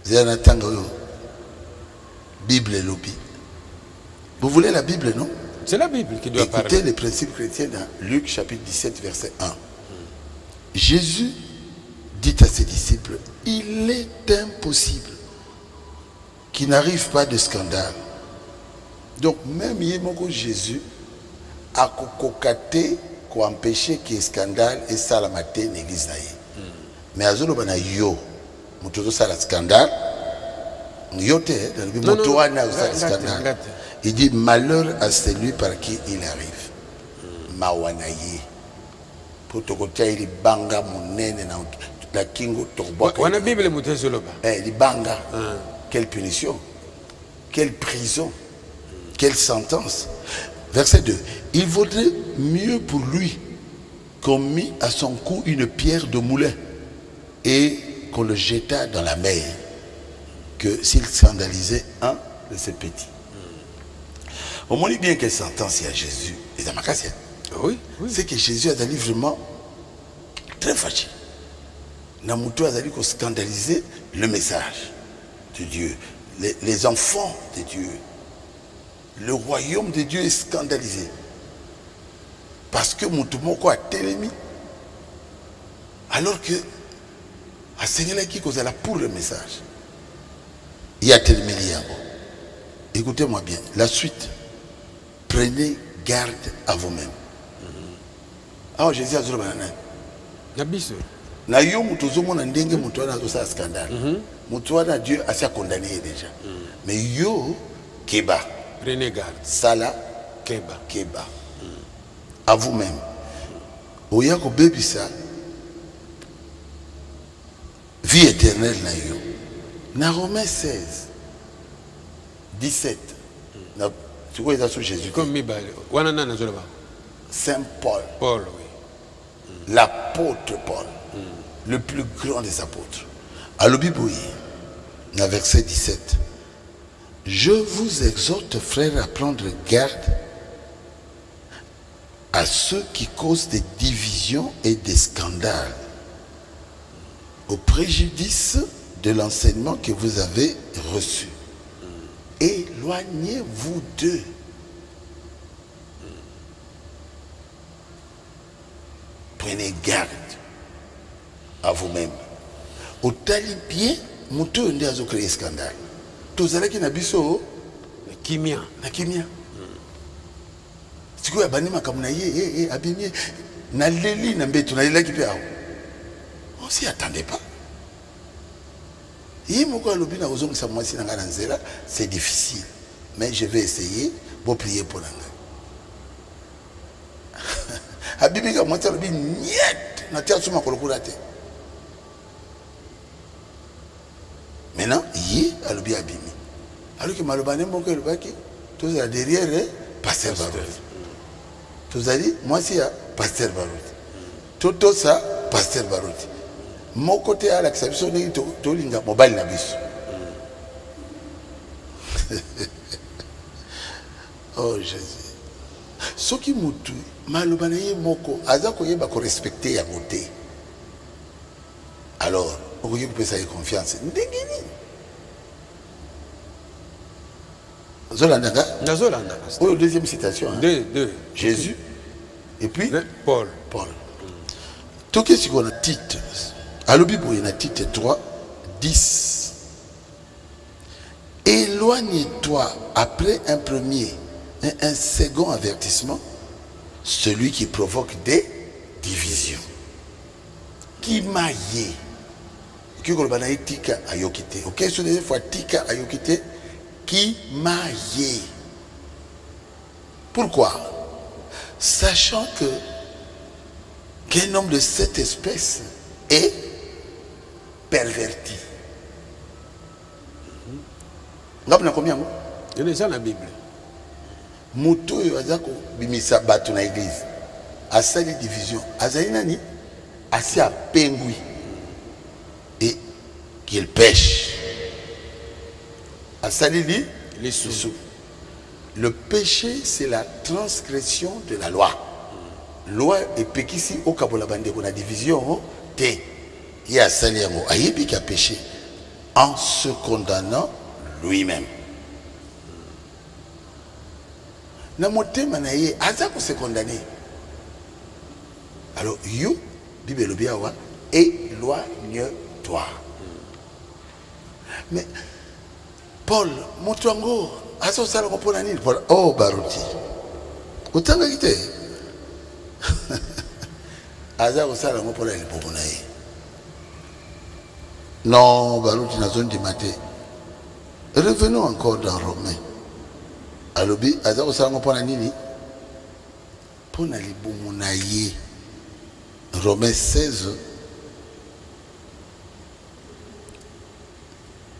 Zana tanga yo. Bible lobi. Vous voulez la Bible, non? C'est la Bible qui doit parler. Écoutez les principes chrétiens dans Luc chapitre 17 verset 1. Jésus dit à ses disciples, il est impossible qu'il n'arrive pas de scandale. Donc même Jésus a kokaté ko empêcher que scandale et salamate l'église na ye. Mais azolo bana yo mutozo sala scandale yo te dans le moto wana scandale. Il dit malheur à celui par qui il arrive. Mawana ye. Pour te kotia il banga monene na la kingo torbo. Wana Bible mutezo loba. Il banga. Quelle punition. Quelle prison. Quelle sentence. Verset 2. Il vaudrait mieux pour lui qu'on mit à son cou une pierre de moulin et qu'on le jetât dans la mer que s'il scandalisait un de ses petits. On me dit bien quelle sentence il y a Jésus. Les Amakassiens. Oui, oui. C'est que Jésus a dit vraiment très fâché. Namuto a dit qu'on scandalisait le message de Dieu. Les enfants de Dieu. Le royaume de Dieu est scandalisé. Parce que Moutoumoko a télémi. Alors que à Seigneur qui cause la pour le message. Il y a télémi liabo. Écoutez-moi bien. La suite. Prenez garde à vous-même. Alors Jésus a dit Nabiso. Na yo mutozo mona ndenge muto wana zo scandale. Muto wana Dieu a sa condamné déjà. Mais yo keba. Prenez garde. Sala Keba. Keba. À vous-même. Oya ko bebisa vie éternelle na yo. Na Romains 16 17. Na tu vois ça sur Jésus. Comme Mibale. Wana na zoloba. Saint Paul. Paul, oui. L'apôtre Paul. Le plus grand des apôtres. À l'Obiboui, dans verset 17. Je vous exhorte, frères, à prendre garde à ceux qui causent des divisions et des scandales, au préjudice de l'enseignement que vous avez reçu. Éloignez-vous d'eux. Prenez garde à vous-même. Au talibien, Moutou Ndé a créé un scandale. Tous allez qui n'habitent Kimia. na kimia. Si vous avez banni ma kamuna abimé na leli na mbetu na leli qui peut avoir. On s'y attendait pas. Et moi quand l'objet na ozong sa moi si na nzela, c'est difficile, mais je vais essayer pour prier pour l'anga. Abimé ka moi talobi niet na tia suma kolokula te. Maintenant, il a l'objet abîmé. Alors que Malobane, mon cœur, tout ça derrière, pasteur Barout. Tout ça dit, moi, c'est pasteur Barout. Tout ça, pasteur Barout. Mon côté, à l'acception, tout l'inga, mobile n'abus. Oh Jésus. Ce qui m'a tout, Malobane, moko, azako yeba ko respecter ya côté. Alors, on peut ça y confiance. Zolanda. Deuxième citation. Deux. Jésus. Et puis Paul. Tout ce qu'on a titre. À l'Obibo, il y a titre 3, 10. Éloigne-toi après un premier et un second avertissement, celui qui provoque des divisions. Qui maille. qui est tika ayokite. Ok, sur des fois tika ayokite qui maille. Pourquoi? Sachant que qu'un homme de cette espèce est perverti. Vous avez combien? Il y a déjà la Bible. Moto yazako bimisa bato na église. Asali division. Azali nani? Asi a pengui. Et qu'il pêche. Asali li les sous. Le péché, c'est la transgression de la loi. Loi et pekisi au kabola bande qu'on a division te. Il y a sali yango ayebi qui a péché en se condamnant lui-même. Na motema na ye aza ko se condamner. Alors you Bible biawa éloigne-toi. Mais Paul Motwango aso sala ko pona nini Paul oh baruti. Utanga kite. Aza ko sala ko pona ni pona ye. Non, baruti na zone du matin. Revenons encore dans Romains. Alobi aza ko sala ko pona nini? Pona libumu na ye. Romains 16,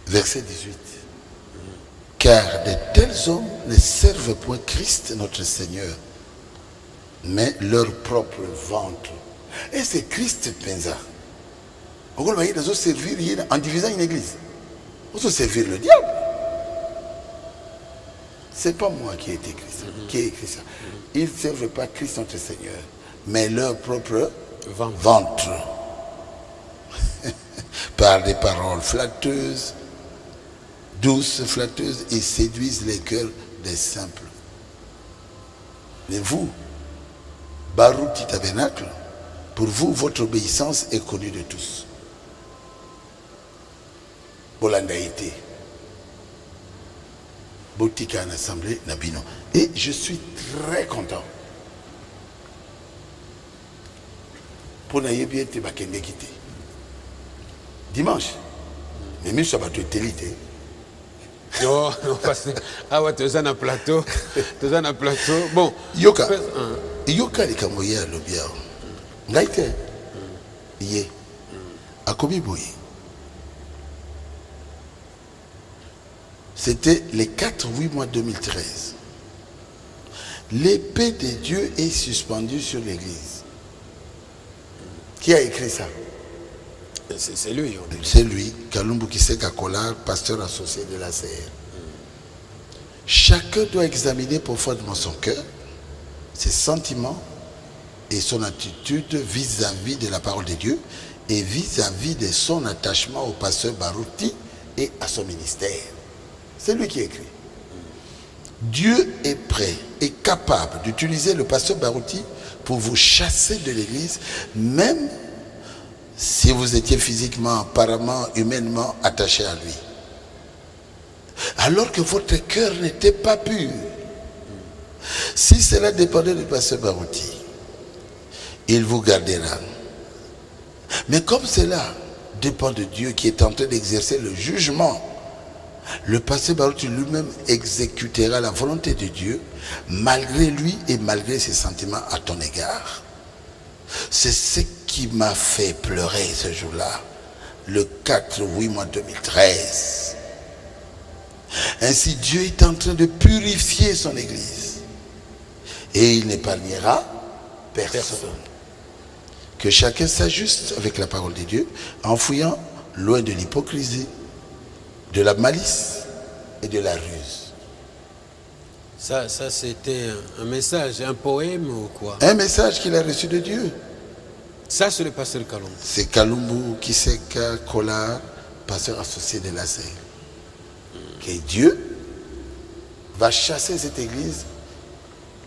verset 18. Car de tels hommes ne servent point Christ notre Seigneur, mais leur propre ventre. Et c'est Christ pensa. On va servir en divisant une église. On va servir le diable. C'est pas moi qui ai été Christ, qui ai écrit ça. Ils ne servent pas Christ notre Seigneur, mais leur propre ventre. Par des paroles flatteuses, douces, flatteuses, ils séduisent les cœurs des simples. Mais vous, Baruti Tabernacle, pour vous, votre obéissance est connue de tous. Bolandaïté. Botika en assemblée, Nabino. Et je suis très content. Pour n'ailler bien te bakende quitter. Dimanche, mais même ça va te télité. Non, non, parce que ah ouais, tu es un plateau, tu es un plateau. Bon, yoka, yoka les camoyens le bien. Ngaïte, yé, à Kobiboui. C'était les 4-8 mois 2013. L'épée de Dieu est suspendue sur l'église. Qui a écrit ça? C'est lui. C'est lui, Kalumbu Kiseka Kolar, pasteur associé de la CR. Chacun doit examiner profondément son cœur, ses sentiments et son attitude vis-à-vis de la parole de Dieu et vis-à-vis de son attachement au pasteur Baruti et à son ministère. C'est lui qui écrit. Dieu est prêt et capable d'utiliser le pasteur Baruti pour vous chasser de l'église, même si vous étiez physiquement, apparemment, humainement attaché à lui. Alors que votre cœur n'était pas pur. Si cela dépendait du pasteur Baruti, il vous gardera. Mais comme cela dépend de Dieu qui est en train d'exercer le jugement, le pasteur Baruti lui-même exécutera la volonté de Dieu malgré lui et malgré ses sentiments à ton égard. C'est ce qui m'a fait pleurer ce jour-là, le 4-8 mois 2013. Ainsi Dieu est en train de purifier son église et il n'épargnera personne. Que chacun s'ajuste avec la parole de Dieu en fouillant loin de l'hypocrisie, de la malice et de la ruse. Ça c'était un message, un poème ou quoi? Un message qu'il a reçu de Dieu. Ça, c'est le pasteur Kalumbu. C'est Kalumbu Kiseka Kolar, pasteur associé de la CR. Que Dieu va chasser cette église,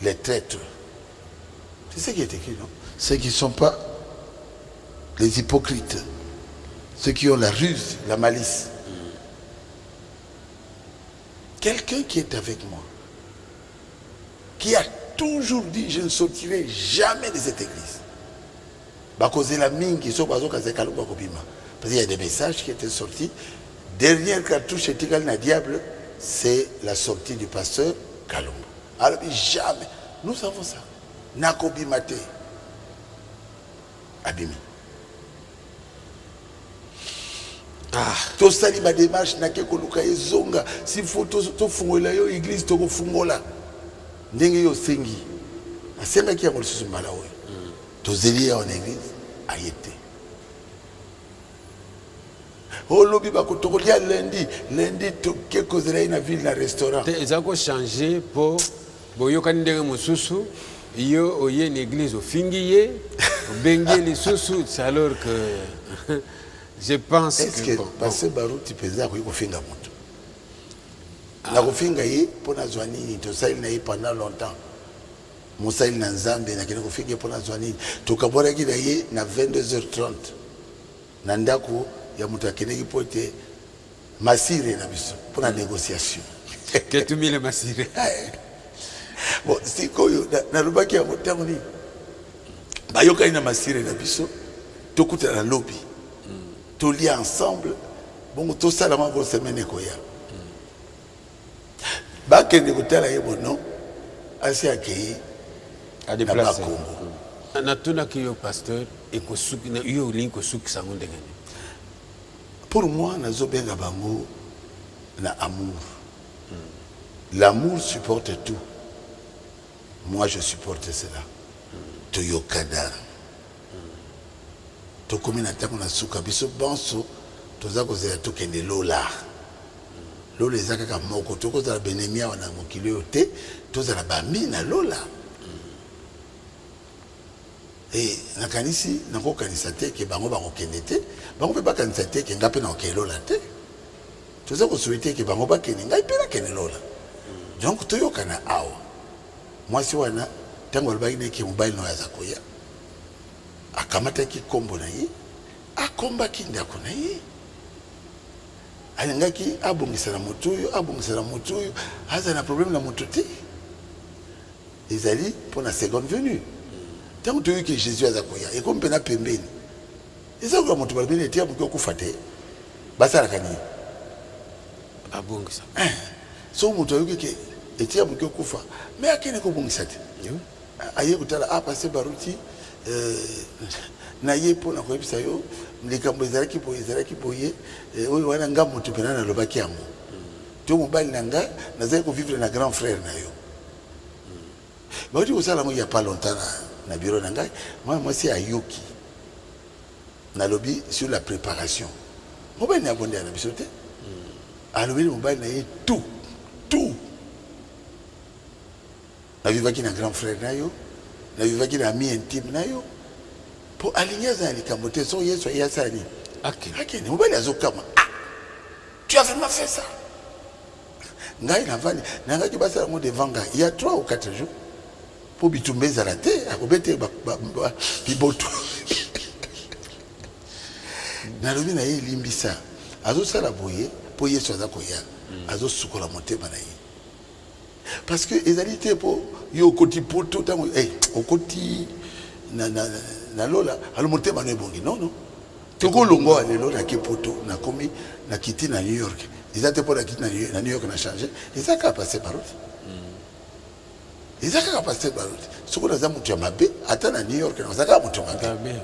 les traîtres. C'est ce qui est écrit, non? Ceux qui ne sont pas les hypocrites, ceux qui ont la ruse, la malice. Quelqu'un qui est avec moi, qui a toujours dit je ne sortirai jamais de cette église. Parce qu'il y a des messages qui étaient sortis. Dernière cartouche éthicale na diable, c'est la sortie du pasteur Kalumba. Alors jamais, nous savons ça. Nakobi Mate, Abimi. To sali ba démarche na ke koluka ezonga si photo to fungola yo église to ko fungola ndenge yo sengi asenga ki yango lisusu mbala oyo to zeli ya en église ayete o lobi ba ko to kolia lundi to ke kozela ina ville na restaurant eza ko changer pour boyokani ndenge mosusu yo oye une église ofingiye bengi lisusu c'est alors que je pense que passer Barou tu peux dire qu'il finga moto. Na kofinga yi pona zwani to sail na yi pendant longtemps. Mon sail na Nzambe na kile kofinga pona zwani to kabora ki yi na 22h30. Na ndako ya mutu akeneki pote masire na biso pona négociation. Que tu mille masire. Bon, si koyo na lubaki ya motango ni. Bayoka ina masire na biso to kuta na lobby. Tout lié ensemble, bon, tout ça, la main pour se mener quoi. Baké de côté là, bon non, assez accueilli à déplacer. Natuna qui est pasteur et que sous qui n'a eu au lien que sous qui s'en est. Pour moi, nazo benga bango na amour. L'amour supporte tout. Moi, je supporte cela. Toyokada. To komina tako na suka biso banso toza kozela to kende lola lola ezaka ka moko to kozala benemia wana mokili yote tozala bami na lola et na kanisi na ko kanisa te ke bango bango kende te bango pe ba kanisa te ke ngape na okelo lola te toza ko souhaiter ke bango ba kende ngai pe na kende lola donc to yokana awa mwasi wana tango alba ine ke mobile no yazakoya akamata ki kombo na ye akomba ki ndako na ye alingaki abongisa na moto oyo aza na problème na moto te ezali pour la seconde venue tant que Jésus aza koya et comme pena pembeni eza ko moto balbeni etia moko kufa te basala kani abongisa so moto oyo ke etia moko kufa mais akene ko bongisa te aye kutala passer baruti na ye pona ko ebisa yo likambo ezalaki boye oyo wana nga moto pena na lobaki yango to mobali nanga nazali ko vivre na grand frère na yo ba oti kosala ngo ya pas longtemps na bureau nanga moi c'est ayoki na lobby sur la préparation mobali na bonde na biso te alobi mobali na ye tout na vivaki na grand frère na yo na vivaki na ami intime na yo pour aligner za likambo te so yeso ya sani akene mobali azokama tu as vraiment fait ça ngai na vani na ngaki basala mo devant nga il y a 3 ou 4 jours pour bitumbeza la te akobete biboto na lobi na ye limbisa azosala boye po yeso azakoya azosukola motema na ye parce que ezalité pour yo koti poto tango okoti na lola alo motema no ebongi non toko longo alelo na ke poto na komi na kiti na New York ezate pour la kiti na New York na changer ezaka passer par route ezaka passer par route soko na za mutu ya mabe ata na New York na zaka mutu mabe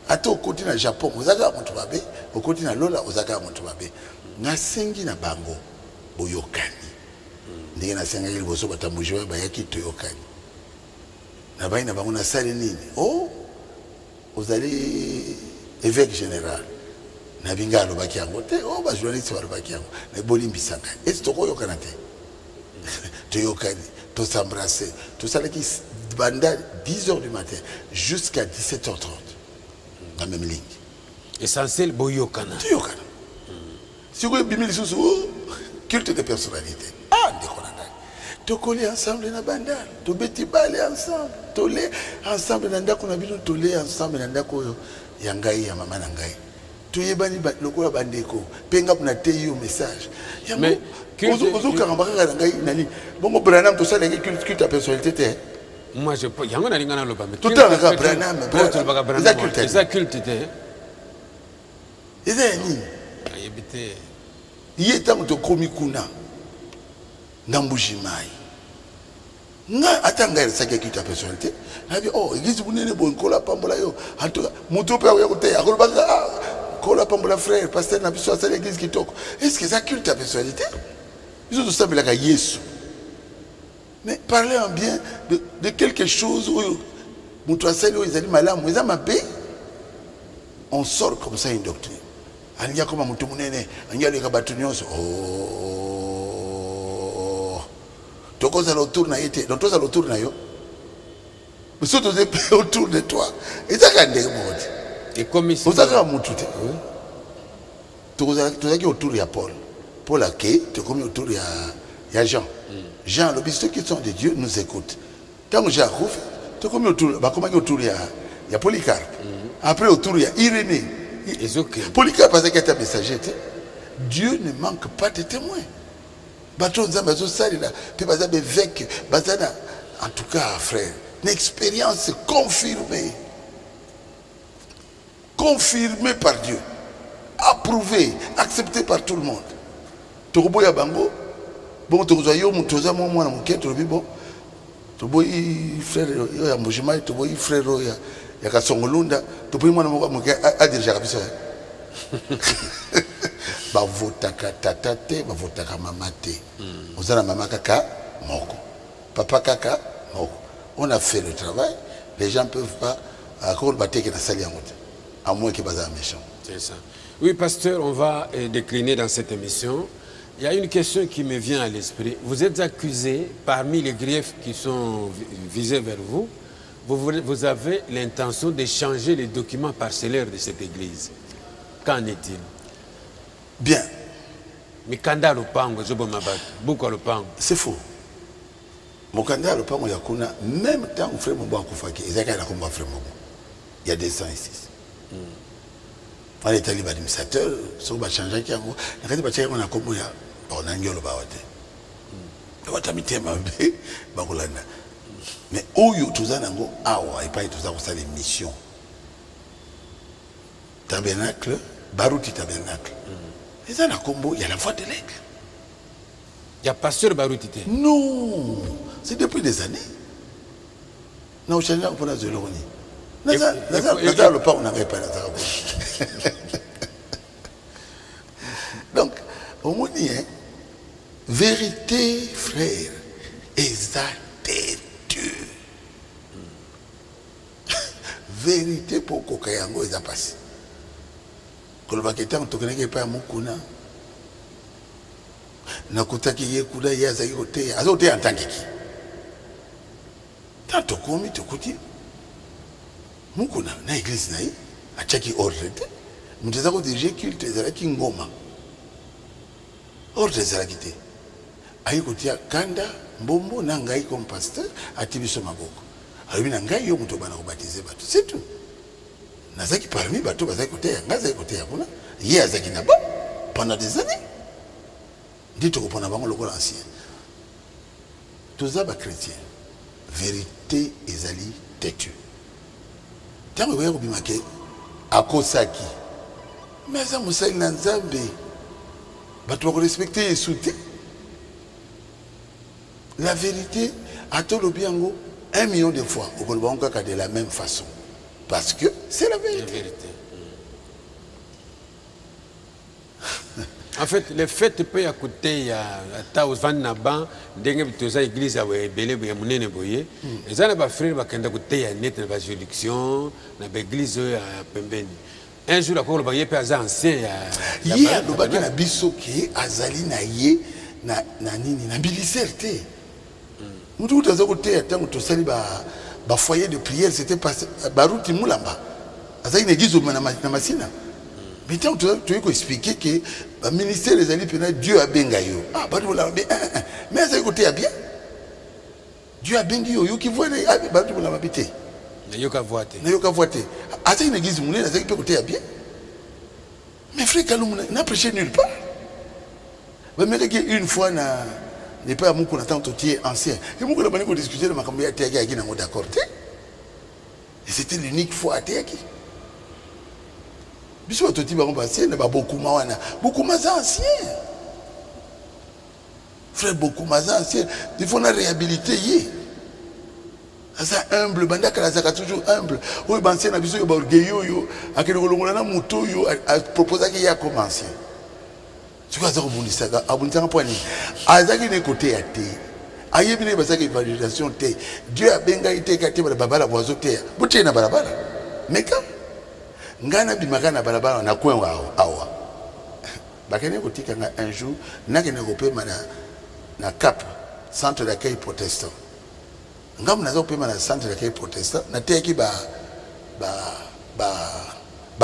ata okoti na Japon ozaka mutu mabe okoti na lola ozaka mutu mabe na sengi na bango boyokani ndenge na senga ile boso batambujo ba yaki toyokani na bayi na bango na sale nini ozali évêque général na binga alobaki yango te ba journaliste balobaki yango na bolimbisanga est to koyokana te toyokani to s'embrasser to salaki banda 10h du matin jusqu'à 17h30 dans même ligne essentiel boyokana toyokana si vous bimili susu culte de personnalité to coller ensemble na banda to beti bale ensemble to le ensemble na ndako na bino to le ensemble na ndako yo ya ngai ya mama na ngai to yebani ba lokola bandeko penga na te yo message ya mais ozo karamba na ngai nani bongo Branham to sala culte de personnalité te moi je yango na lingana loba mais tout à l'heure Branham ça culte te Et c'est il est temps de komikuna Nambujimai. Nga atanga ça qui ta personnalité. Na bi oh église bunene bon kola pambola yo. En tout cas, muto pe ya kote ya kolobanga kola pambola frère pasteur na biso à l'église qui toko. Est-ce que ça culte ta personnalité? Ils ont tout ça mais la Yesu. Mais parler en bien de quelque chose où muto asali où ils allaient malamu, ils ont paix. On sort comme ça une doctrine. Anya comme muto munene, anya le kabatu nyonso. Donc on autour na été, donc on autour na yo. Mais surtout autour de toi. Et ça quand des modes. Et comme ici. Vous avez un mot tout. Tout ça qui autour de Paul. Paul a qui, tu comme autour de Jean. Jean, le bisous qui sont de Dieu nous écoute. Tant que Jean arrive, tu comme autour, bah comment autour de Polycarpe. Après autour de Irénée. Polycarpe parce qu'il est un messager. Dieu ne manque pas de témoins. En tout cas, frère, une expérience confirmée. Confirmée par Dieu. Approuvée, acceptée par tout le monde. Tokoboya bango. Bon, tokozoyo mutoza mwa na muketo lobi bon. Toboyi frère yo ya Mbujima, toboyi frère ya Kasongolunda, toboyi mwana moko muke a dirija kabisa. Bavotaka tata te, bavotaka mama te. Ozana mama kaka moko, papa kaka moko. On a fait le travail. Les gens peuvent pas encore battre que la salle à moins qu'ils soient méchants. C'est ça. Oui, pasteur, on va décliner dans cette émission. Il y a une question qui me vient à l'esprit. Vous êtes accusé, parmi les griefs qui sont visés vers vous, vous avez l'intention de changer les documents parcellaires de cette église. Qu'en est-il? Bien. C'est faux. Mokanda Lopango Yakuna, même temps où frère Mobo a Koufaki, il y a des gens ici. On est allé administrateur, si on a changé, on a commis on a ngolo bawate. Mais où you to zanango awa et pas tout ça les missions. Tabernacle, Baruti tabernacle. Et ça, il y a la voix de l'aigle. Il y a pasteur Baruti. Non, c'est depuis des années. Non, je ne sais pas si le pas on n'avait pas la donc, au moins, vérité, frère, exactitude. Vérité pour Kokayango est passé. Quand le baquetin, on ne connaît pas Mukuna. Nakutaki yekuda yaza yote azote antangiki tato komi tokuti mukuna na église nayi achaki ordre muteza ko diriger culte ezala kingoma ordre ezala kite ayikotia kanda mbombo na ngai comme pasteur atibiso maboko ayobi na ngai yo muto bana ko baptiser bato c'est tout nazaki parmi bato bazaki kotea ngaza kotea kuna ye azaki na ba pendant des années. Dites-vous pour n'avoir le ancien. Tous les chrétiens, vérité ezali têtu. Tant que vous avez remarqué, à Kosaki, mais ça me semble n'anzambe. Bah tu vas respecter et soutenir. La vérité, à tout le biango, 1 million de fois, au Golbanka de la même façon, parce que c'est la vérité. La vérité. En fait, le fait peut y côté à Taouzvan Naban, dengue bitoza église à Belé Boyamoune Boye, et ça n'a pas frère va kenda côté à net la juridiction, na église à Pembeni. Un jour encore le baye peut avoir ancien ya ya le baye na biso ki azali na ye na nini na biliserte. Mutu utaza côté à tant que tosali ba foyer de prière c'était pas Baruti Mulamba. Azali na église na masina. Mais tant que tu veux expliquer que le ministère des alliés Dieu a bengayo. Ah, bah vous l'avez mais ça écoutez bien. Dieu a bengayo. Yo qui voit les bah vous l'avez habité. Yo ka voité. Yo ka voité. Ah ça une église moulée, ça peut écouter bien. Mais frère Kalou n'a prêché nulle part. Mais une fois n'est pas à mon qu'on attend tout est ancien. Et mon qu'on a pas discuté de ma campagne à Théaki qui n'a pas d'accord. Et c'était l'unique fois à Théaki. Biso batoti bango ancien na babokuma wana. Bokuma za ancien. Frère Bokuma za ancien, il faut na réhabiliter yé. Ça humble, bandaka la zaka toujours humble. Oui, ancien na biso yo ba orgueilleux yo, akeli kolongola na moto yo a proposer qu'il y a commencé. Tu vois ça rebondissaka, abondissaka point ni. Azaki ne côté à té. Aye bine basaka évaluation té. Dieu a benga ité katé ba babala boiseau té. Boté na balabala. Mais quand ngana bimaka na balabala na coin wa awa. Bakene kotika nga un jour na kene kopé na Cap, centre d'accueil protestant. Ngam nazo kopé na centre d'accueil protestant na té ki ba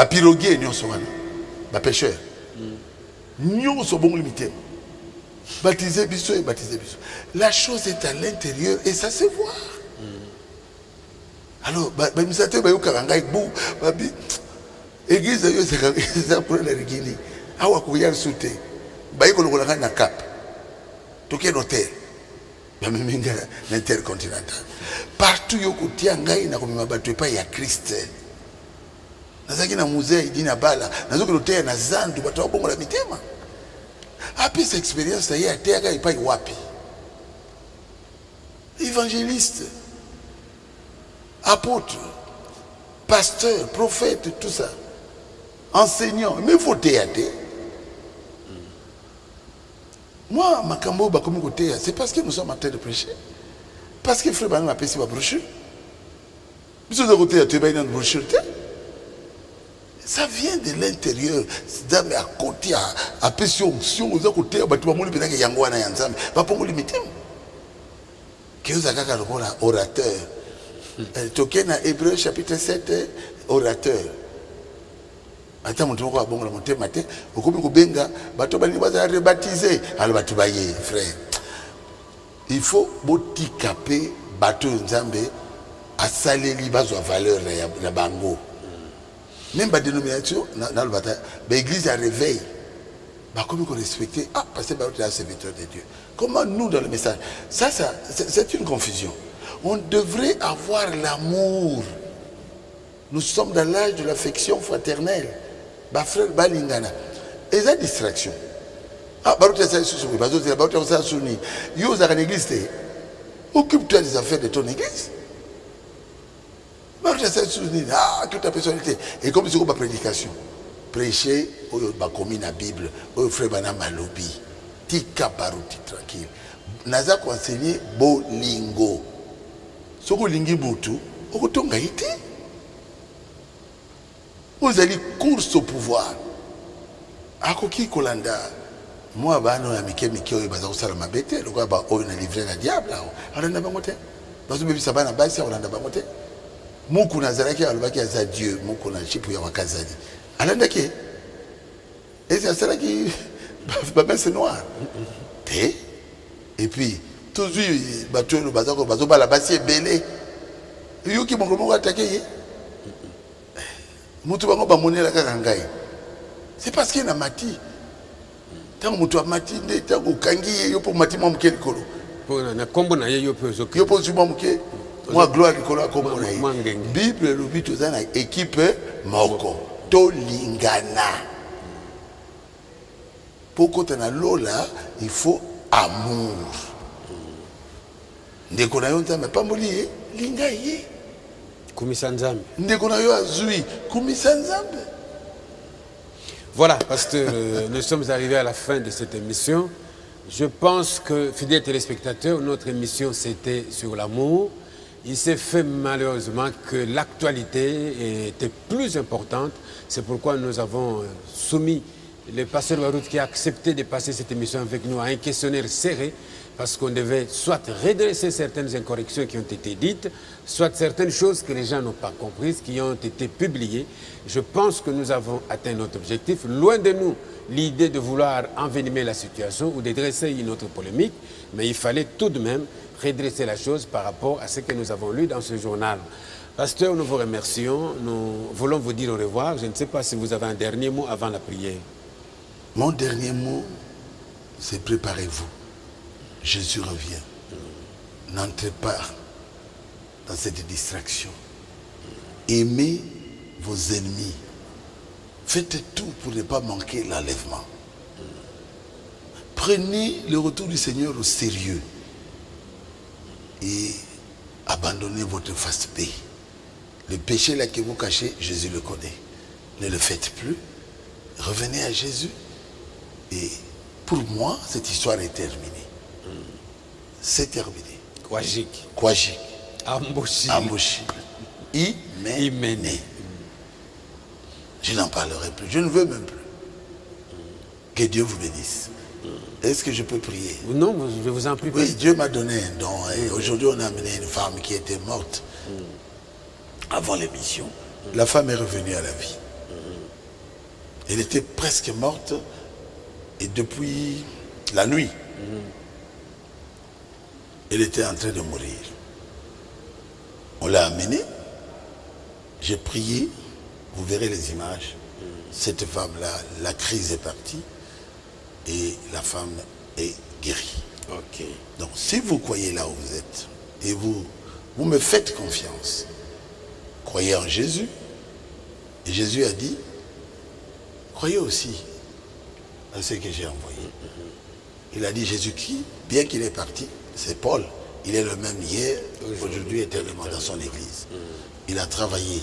piroguer nyonso wana. Ba pêcheur. Nous sommes limités. Baptisé biso et baptisé biso. La chose est à l'intérieur et ça se voit. Alors, bamisate bayo karanga ibu babi église yo c'est pour la rigini. Awa kuya souté. Bayo kolonga na Cap. Toké hôtel. Bamiminga l'intercontinental. Partout yo kotia ngai na komema bato pa ya Christ. Nazaki na musée idina bala nazoki loteya na zandu bato babongo la mitema api cette expérience ya teka ipai wapi évangéliste apôtre pasteur prophète tout ça enseignant mais faut théâtre moi makambo bakomi koteya c'est parce que nous sommes en train de prêcher parce que frère bana m'a pesi ba brochure biso de côté tu ba une brochure. Ça vient de l'intérieur. C'est à côté à pression si on a côté bah tu vas mourir peut-être que yangwana yanzam va pas mourir mitim que vous avez qu'à orateur Tokena Hébreu chapitre 7 orateur ata muntu ko abongola motema te okomi kubenga bato bali baza rebaptiser alors bato baye frère il faut botikape bato nzambe asaleli bazwa valeur ya bango. Même la dénomination, dans le bataille, l'église a réveil. Comment on respecte? Ah, parce que c'est un serviteur de Dieu. Comment nous, dans le message? Ça c'est une confusion. On devrait avoir l'amour. Nous sommes dans l'âge de l'affection fraternelle. Bah, frère Balingana. Et la distraction. Ah, bah, tu as ça sur lui. Bah, tu as ça sur lui. Yo, dans l'église, occupe-toi des affaires de ton église. Ah, toute la personnalité. Et comme c'est une prédication, prêcher, bah, comme la Bible, frère Banam Malobi, tika baruti tranquille. Naza ko enseigner bolingo. Soko lingi butu, okotonga ite. Vous allez course au pouvoir. Akoki kolanda. Moi, bano ya mike oyo baza kosala mabete, lokwa ba oyo na livrer na diable. Alanda bangote. Bazo bebi sabana basi alanda bangote. Moukou Nazaraki alobaki aza Dieu, moukou na chipu ya wakazali. Alandaki. Et c'est ça qui c'est noir. Et puis toujours bateau le bazar bazo bala basi belé. Yo ki mongo attaquer. Mutu bango ba monela kaka ngai. C'est parce qu'il na mati. Tant mutu mati nde tango kangi yo pour mati mo mke likolo. Pour na kombo na yo pe zoki. Yo pour mo mke. Moi, gloire à Kombo. Bible, le but aux ana équipe Moko. Tolingana. Pour qu'on ait lola, il faut amour. Ndeko na yo nzambe pas molié, linga ye. Kumisa nzambe. Ndeko na yo azui, kumisa nzambe. Voilà, pasteur, nous sommes arrivés à la fin de cette émission. Je pense que, fidèles téléspectateurs, notre émission c'était sur l'amour. Il s'est fait malheureusement que l'actualité était plus importante. C'est pourquoi nous avons soumis le pasteur Barout qui a accepté de passer cette émission avec nous à un questionnaire serré parce qu'on devait soit redresser certaines incorrections qui ont été dites, soit certaines choses que les gens n'ont pas comprises, qui ont été publiées. Je pense que nous avons atteint notre objectif. Loin de nous l'idée de vouloir envenimer la situation ou de dresser une autre polémique, mais il fallait tout de même redresser la chose par rapport à ce que nous avons lu dans ce journal. Pasteur, nous vous remercions. Nous voulons vous dire au revoir. Je ne sais pas si vous avez un dernier mot avant la prière. Mon dernier mot, c'est préparez-vous. Jésus revient. N'entrez pas dans cette distraction. Aimez vos ennemis. Faites tout pour ne pas manquer l'enlèvement. Prenez le retour du Seigneur au sérieux et abandonnez votre face B. Le péché là que vous cachez, Jésus le connaît. Ne le faites plus. Revenez à Jésus. Et pour moi, cette histoire est terminée. C'est terminé. Kwajik. Kwajik. Amboshi. Amboshi. Imené. Je n'en parlerai plus. Je ne veux même plus. Que Dieu vous bénisse. Est-ce que je peux prier? Non, je vous en prie. Oui, Dieu m'a donné un don. Et aujourd'hui, on a amené une femme qui était morte avant l'émission. La femme est revenue à la vie. Elle était presque morte. Et depuis la nuit, elle était en train de mourir. On l'a amenée. J'ai prié. Vous verrez les images. Cette femme-là, la crise est partie. Et la femme est guérie. Ok. Donc, si vous croyez là où vous êtes, et vous me faites confiance, croyez en Jésus. Et Jésus a dit, croyez aussi à ce que j'ai envoyé. Il a dit, Jésus-Christ, bien qu'il est parti, c'est Paul. Il est le même hier, aujourd'hui, éternellement dans son église. Il a travaillé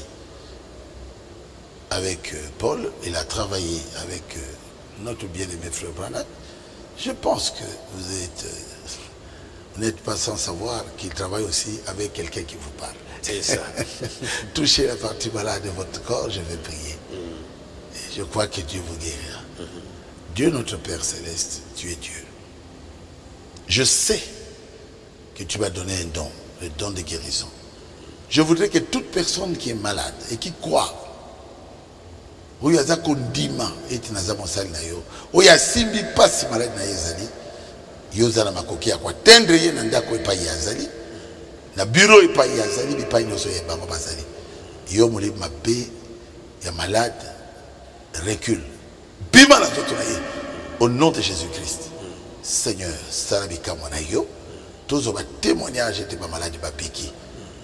avec Paul, il a travaillé avec notre bien-aimé frère Branham. Je pense que vous n'êtes pas sans savoir qu'il travaille aussi avec quelqu'un qui vous parle. C'est ça. Touchez la partie malade de votre corps, je vais prier. Et je crois que Dieu vous guérira. Dieu notre Père Céleste, tu es Dieu. Je sais que tu m'as donné un don, le don de guérison. Je voudrais que toute personne qui est malade et qui croit, oyo aza kondima eti naza mosali na yo oyo asimbi pasi maladi na ye ezali yo oza na makoki ya koatendre ye na ndako epai azali na bureau epai azali bipai nyonso ya bango bazali yo molimo mabe ya malade recule bima na nzoto na ye au nom de Jésus-Christ. Seigneur sala bikamwa na yo tozwa témoignage ete bamaladi babiki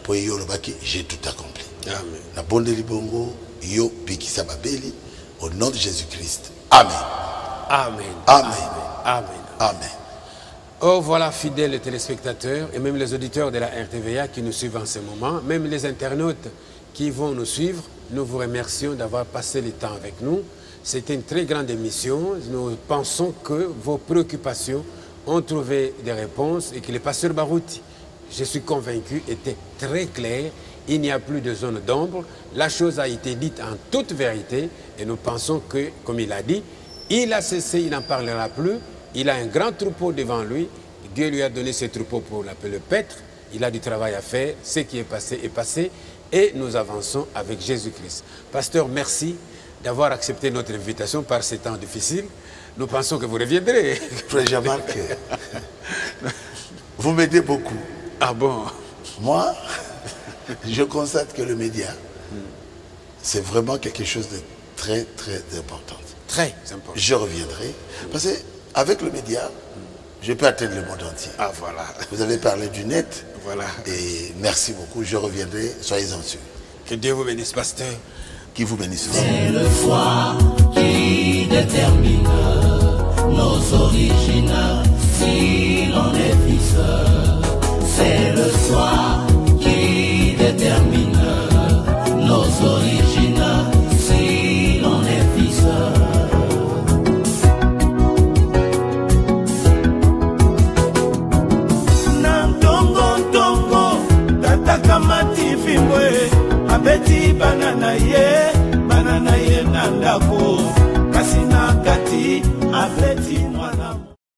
po yo lobaki j'ai tout accompli. Amen. Na bondeli bongo yo bikisa babeli au nom de Jésus-Christ. Amen. Amen. Amen. Amen. Amen. Oh, voilà, fidèles téléspectateurs et même les auditeurs de la RTVA qui nous suivent en ce moment, même les internautes qui vont nous suivre, nous vous remercions d'avoir passé le temps avec nous. C'était une très grande émission. Nous pensons que vos préoccupations ont trouvé des réponses et que le pasteur Barouti, je suis convaincu, était très clair. Il n'y a plus de zone d'ombre. La chose a été dite en toute vérité et nous pensons que, comme il a dit, il a cessé, il n'en parlera plus. Il a un grand troupeau devant lui. Dieu lui a donné ce troupeau pour l'appeler le paître. Il a du travail à faire. Ce qui est passé et nous avançons avec Jésus-Christ. Pasteur, merci d'avoir accepté notre invitation par ces temps difficiles. Nous pensons que vous reviendrez. Frère Jean-Marc, vous m'aidez beaucoup. Ah bon? Moi, je constate que le média, c'est vraiment quelque chose de très, très important. Très important. Je reviendrai. Parce qu'avec le média, je peux atteindre le monde entier. Ah voilà. Vous avez parlé du net. Voilà. Et merci beaucoup. Je reviendrai. Soyez-en sûrs. Que Dieu vous bénisse, pasteur. Qui vous bénisse. C'est le foi qui détermine nos origines, si l'on est fils. C'est le foi qui détermine nos origines, si l'on est fils. Nantongo, tatakamati fimwe, abeti banana ye nandako.